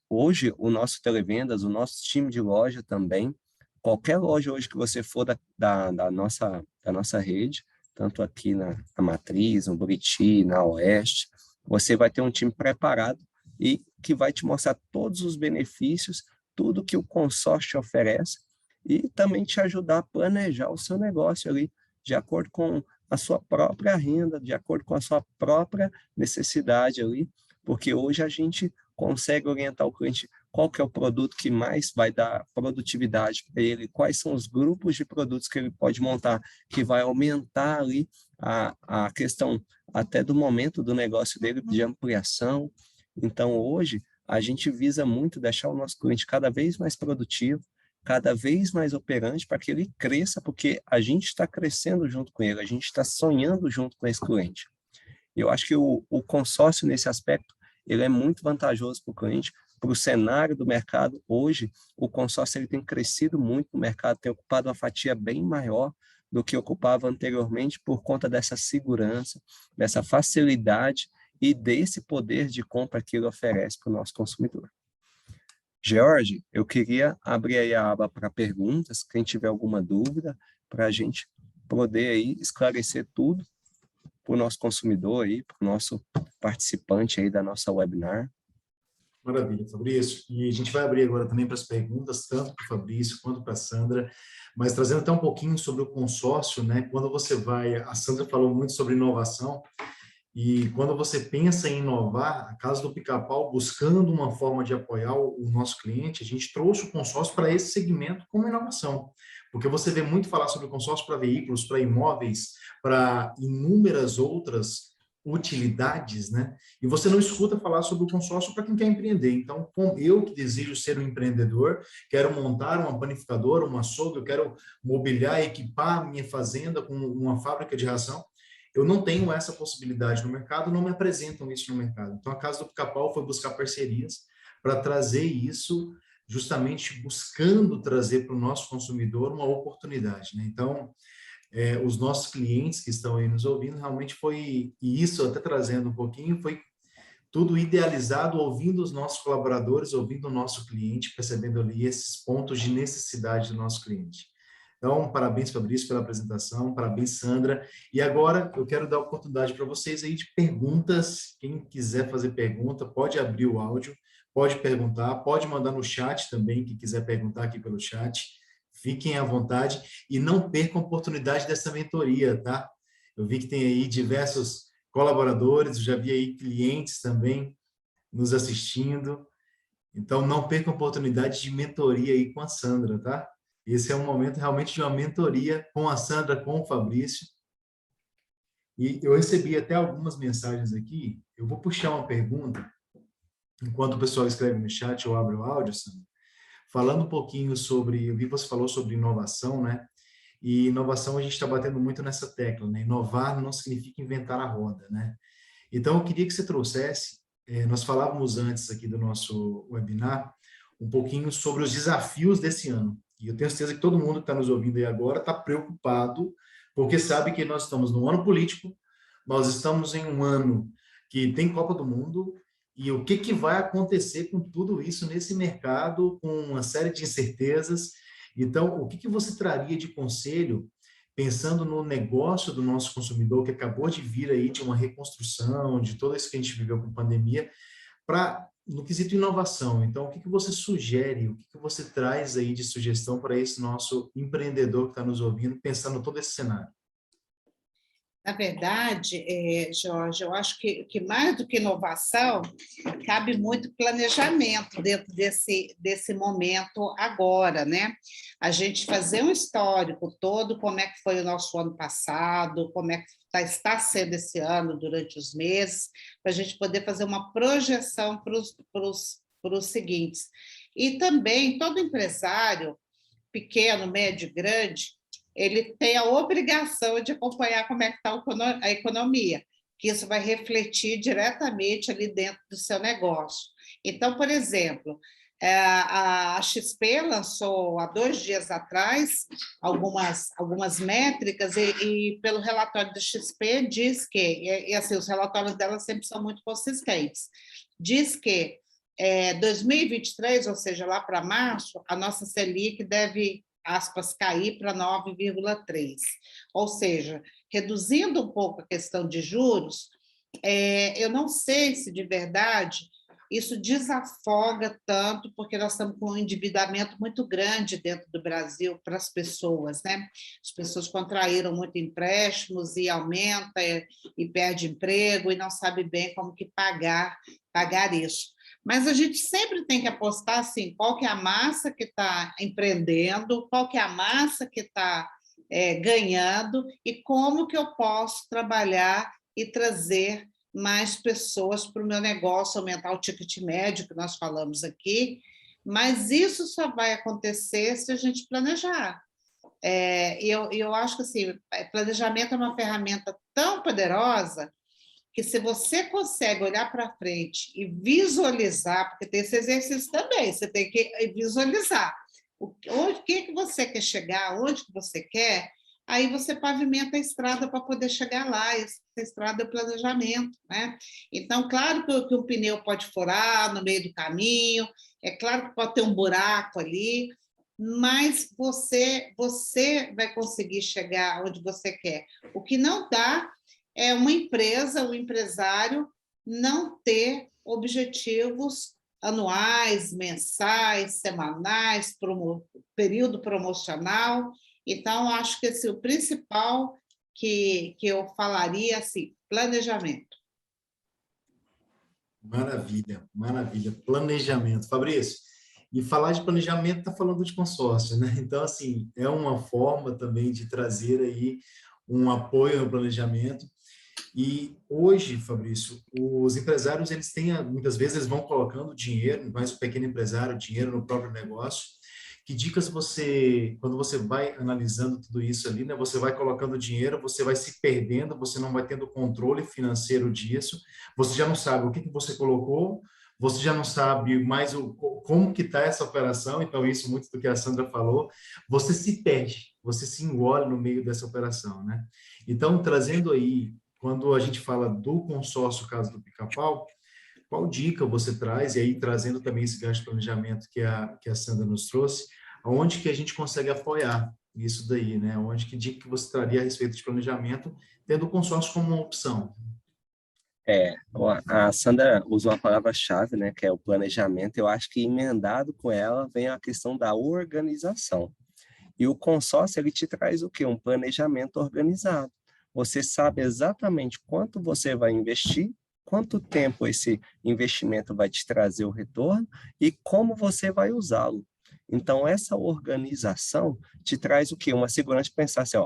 Hoje, o nosso televendas, o nosso time de loja também, qualquer loja hoje que você for da nossa rede, tanto aqui na Matriz, no Buriti, na Oeste, você vai ter um time preparado e que vai te mostrar todos os benefícios, tudo que o consórcio te oferece e também te ajudar a planejar o seu negócio ali, de acordo com a sua própria renda, de acordo com a sua própria necessidade ali, porque hoje a gente consegue orientar o cliente qual que é o produto que mais vai dar produtividade para ele, quais são os grupos de produtos que ele pode montar, que vai aumentar ali a questão até do momento do negócio dele, de ampliação. Então, hoje, a gente visa muito deixar o nosso cliente cada vez mais produtivo, cada vez mais operante, para que ele cresça, porque a gente está crescendo junto com ele, a gente está sonhando junto com esse cliente. Eu acho que o consórcio, nesse aspecto, ele é muito vantajoso para o cliente, para o cenário do mercado. Hoje, o consórcio ele tem crescido muito no mercado, tem ocupado uma fatia bem maior do que ocupava anteriormente, por conta dessa segurança, dessa facilidade e desse poder de compra que ele oferece para o nosso consumidor. George, eu queria abrir aí a aba para perguntas, quem tiver alguma dúvida, para a gente poder aí esclarecer tudo para o nosso consumidor, para o nosso participante aí da nossa webinar. Maravilha, Fabrício. E a gente vai abrir agora também para as perguntas, tanto para o Fabrício quanto para a Sandra, mas trazendo até um pouquinho sobre o consórcio, né? Quando você vai, a Sandra falou muito sobre inovação, e quando você pensa em inovar, a Casa do Pica-Pau, buscando uma forma de apoiar o nosso cliente, a gente trouxe o consórcio para esse segmento como inovação. Porque você vê muito falar sobre o consórcio para veículos, para imóveis, para inúmeras outras utilidades, né? E você não escuta falar sobre o consórcio para quem quer empreender. Então, como eu que desejo ser um empreendedor, quero montar uma panificadora, uma açougue, eu quero mobiliar, equipar a minha fazenda com uma fábrica de ração, eu não tenho essa possibilidade no mercado, não me apresentam isso no mercado. Então, a Casa do Pica-Pau foi buscar parcerias para trazer isso, justamente buscando trazer para o nosso consumidor uma oportunidade, né? Então, os nossos clientes que estão aí nos ouvindo, realmente foi, e isso até trazendo um pouquinho, foi tudo idealizado, ouvindo os nossos colaboradores, ouvindo o nosso cliente, percebendo ali esses pontos de necessidade do nosso cliente. Então, parabéns, Fabrício, pela apresentação, parabéns, Sandra. E agora eu quero dar a oportunidade para vocês aí de perguntas. Quem quiser fazer pergunta, pode abrir o áudio, pode perguntar, pode mandar no chat também, quem quiser perguntar aqui pelo chat. Fiquem à vontade e não percam a oportunidade dessa mentoria, tá? Eu vi que tem aí diversos colaboradores, já vi aí clientes também nos assistindo. Então, não percam a oportunidade de mentoria aí com a Sandra, tá? Esse é um momento realmente de uma mentoria com a Sandra, com o Fabrício. E eu recebi até algumas mensagens aqui. Eu vou puxar uma pergunta. Enquanto o pessoal escreve no chat, eu abro o áudio, Sandra. Falando um pouquinho sobre... Eu vi que você falou sobre inovação, né? E inovação, a gente está batendo muito nessa tecla, né? Inovar não significa inventar a roda, né? Então, eu queria que você trouxesse... nós falávamos antes aqui do nosso webinar um pouquinho sobre os desafios desse ano. E eu tenho certeza que todo mundo que está nos ouvindo aí agora está preocupado, porque sabe que nós estamos num ano político, nós estamos em um ano que tem Copa do Mundo, e o que vai acontecer com tudo isso nesse mercado, com uma série de incertezas, Então, o que que você traria de conselho, pensando no negócio do nosso consumidor, que acabou de vir aí de uma reconstrução, de tudo isso que a gente viveu com a pandemia, para no quesito inovação? Então, o que que você sugere, o que que você traz aí de sugestão para esse nosso empreendedor que está nos ouvindo, pensando todo esse cenário? Na verdade, Jorge, eu acho que mais do que inovação, cabe muito planejamento dentro desse momento agora, né? A gente fazer um histórico todo, como é que foi o nosso ano passado, como é que está sendo esse ano durante os meses, para a gente poder fazer uma projeção para os seguintes. E também, todo empresário, pequeno, médio, grande, ele tem a obrigação de acompanhar como é que está a economia, que isso vai refletir diretamente ali dentro do seu negócio. Então, por exemplo, a XP lançou há 2 dias atrás algumas métricas e pelo relatório da XP diz que, e assim, os relatórios dela sempre são muito consistentes, diz que 2023, ou seja, lá para março, a nossa Selic deve, aspas, cair para 9,3. Ou seja, reduzindo um pouco a questão de juros, eu não sei se de verdade isso desafoga tanto, porque nós estamos com um endividamento muito grande dentro do Brasil para as pessoas, né? As pessoas contraíram muito empréstimos e aumenta e perde emprego e não sabe bem como que pagar isso. Mas a gente sempre tem que apostar assim, qual que é a massa que está empreendendo, qual que é a massa que está ganhando e como que eu posso trabalhar e trazer mais pessoas para o meu negócio, aumentar o ticket médio que nós falamos aqui, mas isso só vai acontecer se a gente planejar. Eu acho que assim, planejamento é uma ferramenta tão poderosa que se você consegue olhar para frente e visualizar, porque tem esse exercício também, você tem que visualizar o que você quer chegar, onde que você quer, aí você pavimenta a estrada para poder chegar lá, essa estrada é o planejamento, né? Então, claro que um pneu pode furar no meio do caminho, é claro que pode ter um buraco ali, mas você vai conseguir chegar onde você quer. O que não dá é uma empresa, um empresário, não ter objetivos anuais, mensais, semanais, período promocional. Então, acho que esse é o principal que eu falaria, assim, planejamento. Maravilha, maravilha. Planejamento. Fabrício, e falar de planejamento está falando de consórcio, né? Então, assim, é uma forma também de trazer aí um apoio ao planejamento. E hoje, Fabrício, os empresários, eles têm, muitas vezes, eles vão colocando dinheiro, mais o pequeno empresário, dinheiro no próprio negócio. Que dicas você, quando você vai analisando tudo isso ali, né, você vai colocando dinheiro, você vai se perdendo, você não vai tendo controle financeiro disso, você já não sabe o que você colocou, você já não sabe mais como que está essa operação, então isso muito do que a Sandra falou, você se perde, você se engole no meio dessa operação, né? Então, trazendo aí, quando a gente fala do consórcio Casa do Pica-Pau, qual dica você traz, e aí trazendo também esse gancho de planejamento que a Sandra nos trouxe, aonde que a gente consegue apoiar isso daí, né? Onde que dica que você traria a respeito de planejamento, tendo o consórcio como uma opção? A Sandra usou a palavra-chave, né, que é o planejamento. Eu acho que emendado com ela vem a questão da organização. E o consórcio, ele te traz o quê? Um planejamento organizado. Você sabe exatamente quanto você vai investir, quanto tempo esse investimento vai te trazer o retorno e como você vai usá-lo. Então, essa organização te traz o quê? Uma segurança de pensar assim,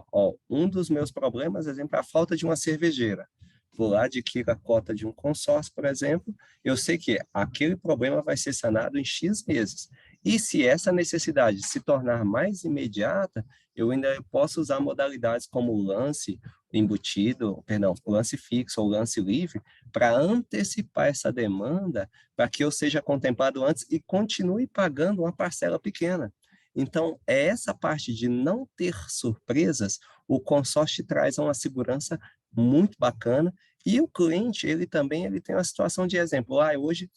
um dos meus problemas, por exemplo, é a falta de uma cervejeira. Vou lá, adquiro a cota de um consórcio, por exemplo, eu sei que aquele problema vai ser sanado em X meses. E se essa necessidade se tornar mais imediata, eu ainda posso usar modalidades como o lance embutido, perdão, o lance fixo ou lance livre, para antecipar essa demanda, para que eu seja contemplado antes e continue pagando uma parcela pequena. Então, é essa parte de não ter surpresas, o consórcio traz uma segurança muito bacana, e o cliente, ele tem uma situação de exemplo, hoje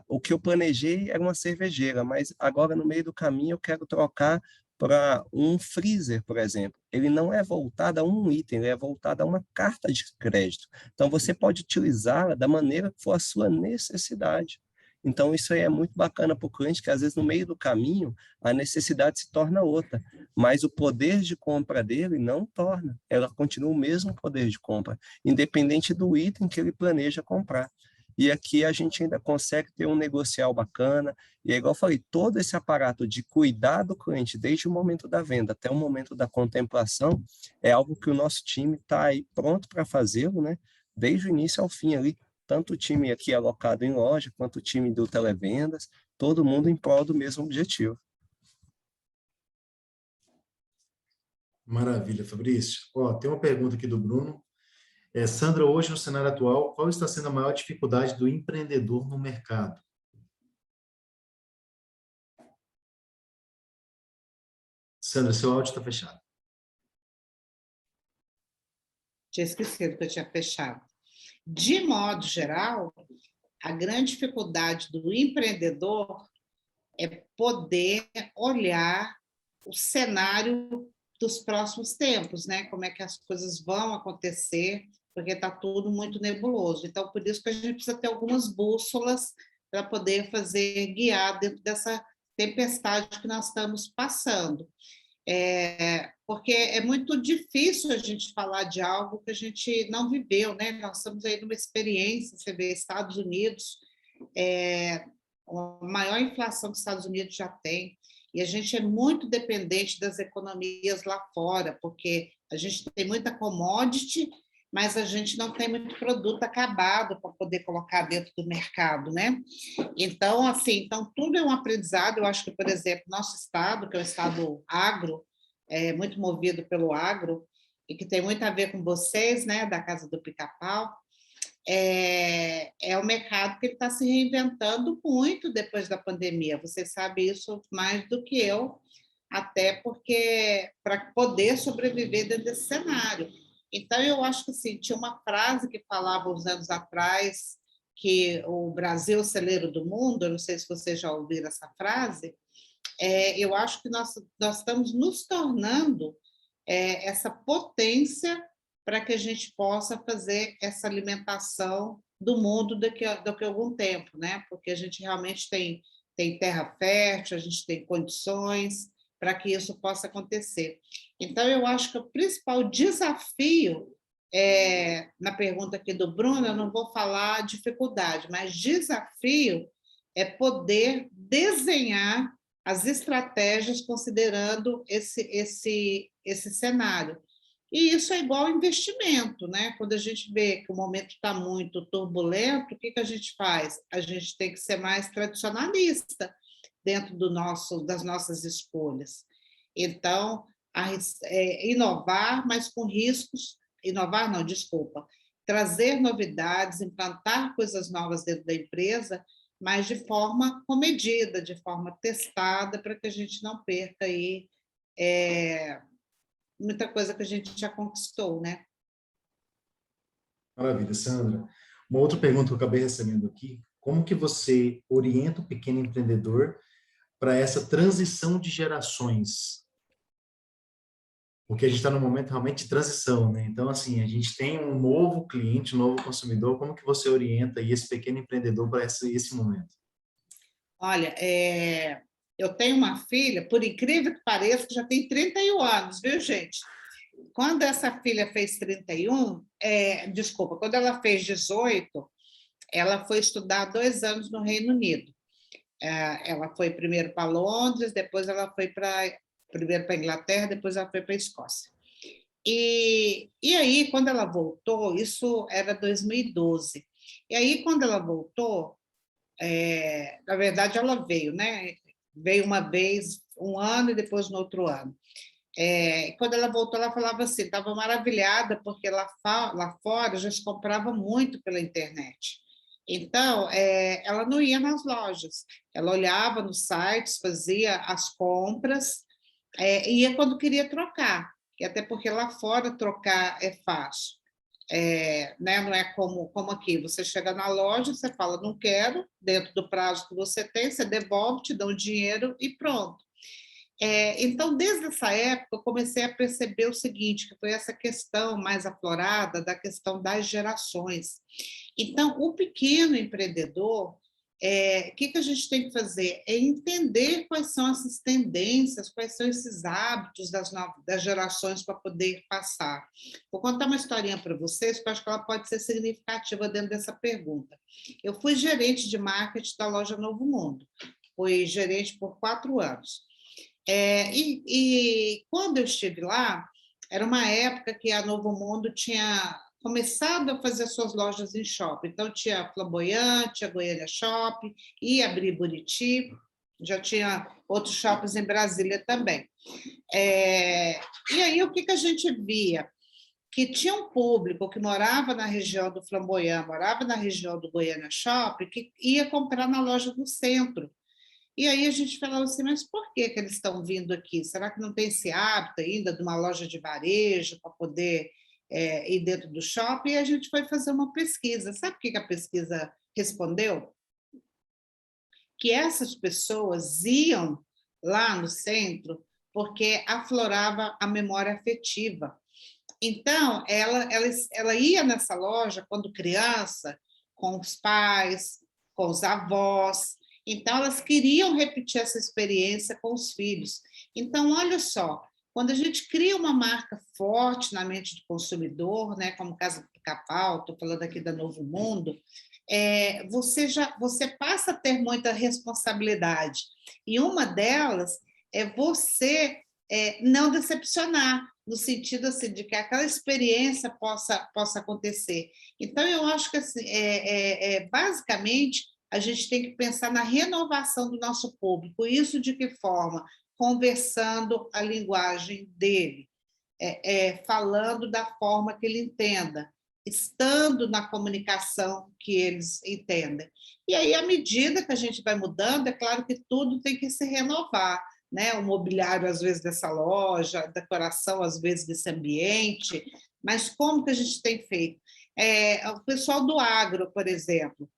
o que eu planejei era uma cervejeira, mas agora no meio do caminho eu quero trocar para um freezer, por exemplo. Ele não é voltado a um item, ele é voltado a uma carta de crédito. Então, você pode utilizá-la da maneira que for a sua necessidade. Então, isso aí é muito bacana para o cliente, que às vezes no meio do caminho a necessidade se torna outra, mas o poder de compra dele não torna. Ela continua o mesmo poder de compra, independente do item que ele planeja comprar. E aqui a gente ainda consegue ter um negocial bacana, e é igual eu falei, todo esse aparato de cuidar do cliente, desde o momento da venda até o momento da contemplação, é algo que o nosso time está aí pronto para fazê-lo, né? Desde o início ao fim ali, tanto o time aqui alocado em loja, quanto o time do televendas, todo mundo em prol do mesmo objetivo. Maravilha, Fabrício. Ó, tem uma pergunta aqui do Bruno. Sandra, hoje no cenário atual, qual está sendo a maior dificuldade do empreendedor no mercado? Sandra, seu áudio está fechado. Tinha esquecido que eu tinha fechado. De modo geral, a grande dificuldade do empreendedor é poder olhar o cenário dos próximos tempos, né? Como é que as coisas vão acontecer, porque está tudo muito nebuloso. Então, por isso que a gente precisa ter algumas bússolas para poder fazer guiar dentro dessa tempestade que nós estamos passando. Porque é muito difícil a gente falar de algo que a gente não viveu, né? Nós estamos aí numa experiência, você vê Estados Unidos, a maior inflação que os Estados Unidos já tem, e a gente é muito dependente das economias lá fora, porque a gente tem muita commodity, mas a gente não tem muito produto acabado para poder colocar dentro do mercado, né? Então, assim, então tudo é um aprendizado. Eu acho que, por exemplo, nosso estado, que é o estado agro, muito movido pelo agro, e que tem muito a ver com vocês, né, da Casa do Pica-Pau, é um mercado que está se reinventando muito depois da pandemia. Você sabe isso mais do que eu, até porque para poder sobreviver dentro desse cenário. Então, eu acho que assim, tinha uma frase que falava uns anos atrás que o Brasil é o celeiro do mundo, eu não sei se vocês já ouviram essa frase. Eu acho que nós estamos nos tornando essa potência para que a gente possa fazer essa alimentação do mundo daqui a algum tempo, né? Porque a gente realmente tem terra fértil, a gente tem condições para que isso possa acontecer. Então, eu acho que o principal desafio, na pergunta aqui do Bruno, eu não vou falar dificuldade, mas desafio é poder desenhar as estratégias considerando esse cenário. E isso é igual investimento, né? Quando a gente vê que o momento está muito turbulento, o que a gente faz? A gente tem que ser mais tradicionalista dentro das nossas escolhas. Então, inovar, mas com riscos. Inovar, não, desculpa. Trazer novidades, implantar coisas novas dentro da empresa, mas de forma comedida, de forma testada, para que a gente não perca aí muita coisa que a gente já conquistou, né? Maravilha, Sandra. Uma outra pergunta que eu acabei recebendo aqui, como que você orienta o pequeno empreendedor para essa transição de gerações? Porque a gente está num momento realmente de transição, né? Então, assim, a gente tem um novo cliente, um novo consumidor, como que você orienta aí esse pequeno empreendedor para esse momento? Olha, eu tenho uma filha, por incrível que pareça, que já tem 31 anos, viu, gente? Quando essa filha fez 31, desculpa, quando ela fez 18, ela foi estudar 2 anos no Reino Unido. Ela foi primeiro para Londres, depois ela foi primeiro para a Inglaterra, depois ela foi para a Escócia. E aí, quando ela voltou, isso era 2012. E aí, quando ela voltou, na verdade, ela veio, né? Veio uma vez, um ano, e depois no outro ano. Quando ela voltou, ela falava assim, estava maravilhada, porque lá fora já se comprava muito pela internet. Então, ela não ia nas lojas, ela olhava nos sites, fazia as compras, ia quando queria trocar, e até porque lá fora trocar é fácil. Né? Não é como aqui, você chega na loja, você fala, não quero, dentro do prazo que você tem, você devolve, te dá o dinheiro e pronto. Então, desde essa época, eu comecei a perceber o seguinte, que foi essa questão mais aflorada da questão das gerações. Então, o pequeno empreendedor, o que a gente tem que fazer? É entender quais são essas tendências, quais são esses hábitos das gerações para poder passar. Vou contar uma historinha para vocês, que eu acho que ela pode ser significativa dentro dessa pergunta. Eu fui gerente de marketing da loja Novo Mundo, fui gerente por 4 anos. E quando eu estive lá, era uma época que a Novo Mundo tinha começado a fazer suas lojas em shopping. Então, tinha a Flamboyant, tinha a Goiânia Shopping, ia abrir Buriti, já tinha outros shoppings em Brasília também. E aí, o que a gente via? Que tinha um público que morava na região do Flamboyant, morava na região do Goiânia Shopping, que ia comprar na loja do centro. E aí a gente falava assim, mas por que eles estão vindo aqui? Será que não tem esse hábito ainda de uma loja de varejo para poder ir dentro do shopping? E a gente foi fazer uma pesquisa. Sabe o que a pesquisa respondeu? Que essas pessoas iam lá no centro porque aflorava a memória afetiva. Então, ela ia nessa loja quando criança, com os pais, com os avós. Então, elas queriam repetir essa experiência com os filhos. Então, olha só, quando a gente cria uma marca forte na mente do consumidor, né, como Casa do Pica-Pau, estou falando aqui da Novo Mundo, você passa a ter muita responsabilidade. E uma delas é você não decepcionar, no sentido assim, de que aquela experiência possa acontecer. Então, eu acho que assim, basicamente a gente tem que pensar na renovação do nosso público. Isso de que forma? Conversando a linguagem dele, falando da forma que ele entenda, estando na comunicação que eles entendem. E aí, à medida que a gente vai mudando, é claro que tudo tem que se renovar, né? O mobiliário, às vezes, dessa loja, a decoração, às vezes, desse ambiente, mas como que a gente tem feito? O pessoal do agro, por exemplo,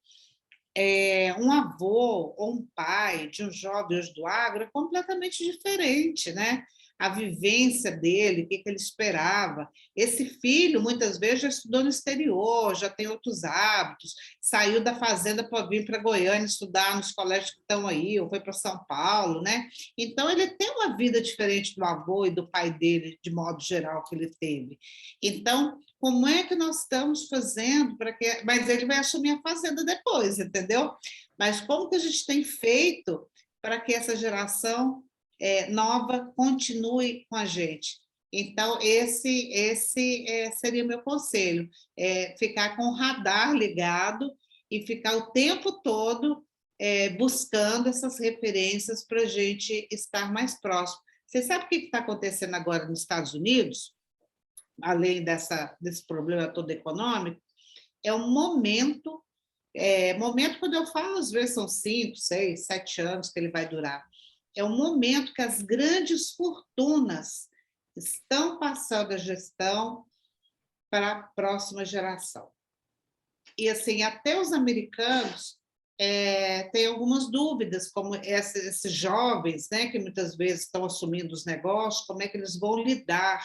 um avô ou um pai de um jovem hoje do agro é completamente diferente, né? A vivência dele, o que ele esperava. Esse filho, muitas vezes, já estudou no exterior, já tem outros hábitos, saiu da fazenda para vir para Goiânia estudar nos colégios que estão aí, ou foi para São Paulo, né? Então, ele tem uma vida diferente do avô e do pai dele, de modo geral, que ele teve. Então, como é que nós estamos fazendo para que... Mas ele vai assumir a fazenda depois, entendeu? Mas como que a gente tem feito para que essa geração nova continue com a gente? Então, esse seria meu conselho, ficar com o radar ligado e ficar o tempo todo buscando essas referências para a gente estar mais próximo. Você sabe o que está acontecendo agora nos Estados Unidos? Além desse problema todo econômico, é um momento, quando eu falo, às vezes são 5, 6, 7 anos que ele vai durar, é um momento que as grandes fortunas estão passando a gestão para a próxima geração. E, assim, até os americanos têm algumas dúvidas, como esses jovens, né, que muitas vezes estão assumindo os negócios, como é que eles vão lidar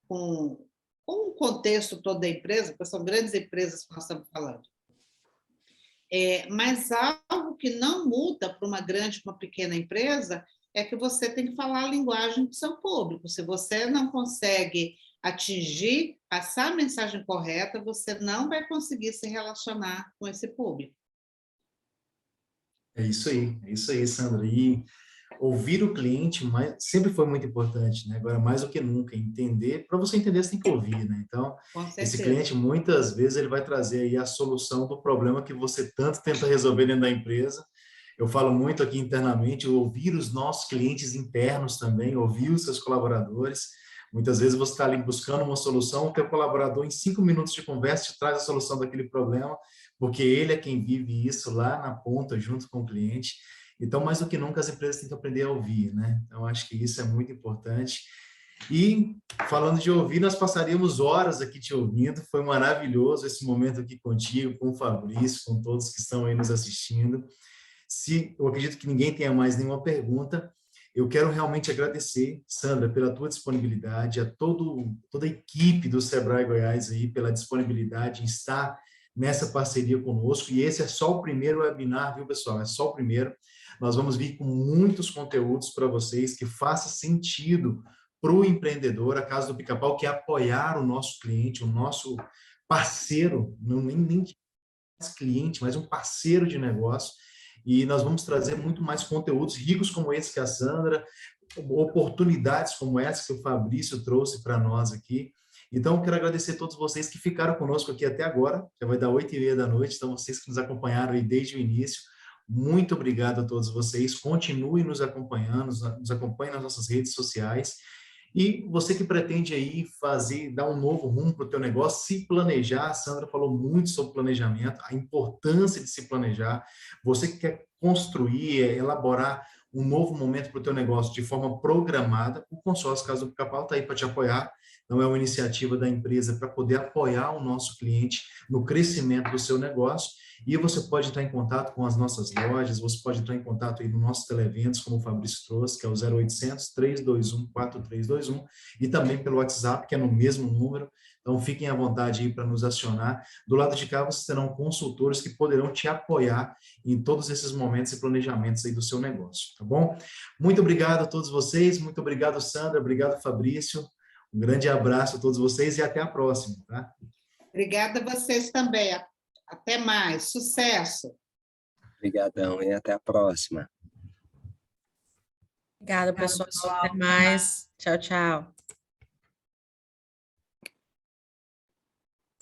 com o contexto todo da empresa, porque são grandes empresas que nós estamos falando. Mas algo que não muda para uma grande, uma pequena empresa, é que você tem que falar a linguagem do seu público. Se você não consegue atingir, passar a mensagem correta, você não vai conseguir se relacionar com esse público. É isso aí, Sandra. E ouvir o cliente sempre foi muito importante, né? Agora, mais do que nunca, entender, para você entender, você tem que ouvir, né? Então, esse cliente, muitas vezes, ele vai trazer aí a solução do problema que você tanto tenta resolver dentro da empresa. Eu falo muito aqui internamente, ouvir os nossos clientes internos também, ouvir os seus colaboradores. Muitas vezes você está ali buscando uma solução, o teu colaborador, em 5 minutos de conversa, te traz a solução daquele problema, porque ele é quem vive isso lá na ponta, junto com o cliente. Então, mais do que nunca, as empresas têm que aprender a ouvir, né? Então, acho que isso é muito importante. E, falando de ouvir, nós passaríamos horas aqui te ouvindo. Foi maravilhoso esse momento aqui contigo, com o Fabrício, com todos que estão aí nos assistindo. Eu acredito que ninguém tenha mais nenhuma pergunta. eu quero realmente agradecer, Sandra, pela tua disponibilidade, a toda a equipe do Sebrae Goiás aí, pela disponibilidade em estar nessa parceria conosco, e esse é só o primeiro webinar, viu, pessoal? É só o primeiro. Nós vamos vir com muitos conteúdos para vocês que façam sentido para o empreendedor, a Casa do Pica-Pau, que é apoiar o nosso cliente, o nosso parceiro, não nem mais cliente, mas um parceiro de negócio, e nós vamos trazer muito mais conteúdos ricos como esse que a Sandra, oportunidades como essa que o Fabrício trouxe para nós aqui. Então, eu quero agradecer a todos vocês que ficaram conosco aqui até agora, já vai dar 8h30 da noite, então vocês que nos acompanharam aí desde o início, muito obrigado a todos vocês, continuem nos acompanhando, nos acompanhem nas nossas redes sociais, e você que pretende aí dar um novo rumo para o teu negócio, se planejar, a Sandra falou muito sobre planejamento, a importância de se planejar, você que quer construir, elaborar um novo momento para o teu negócio de forma programada, o consórcio Casa do Pica-Pau está aí para te apoiar, então é uma iniciativa da empresa para poder apoiar o nosso cliente no crescimento do seu negócio, e você pode entrar em contato com as nossas lojas, você pode entrar em contato aí no nosso televentos, como o Fabrício trouxe, que é o 0800-321-4321, e também pelo WhatsApp, que é no mesmo número, então fiquem à vontade aí para nos acionar. Do lado de cá, vocês terão consultores que poderão te apoiar em todos esses momentos e planejamentos aí do seu negócio, tá bom? Muito obrigado a todos vocês, muito obrigado, Sandra, obrigado, Fabrício, um grande abraço a todos vocês e até a próxima, tá? Obrigada a vocês também. Até mais. Sucesso. Obrigadão e até a próxima. Obrigada, pessoal. Até mais. Tchau, tchau.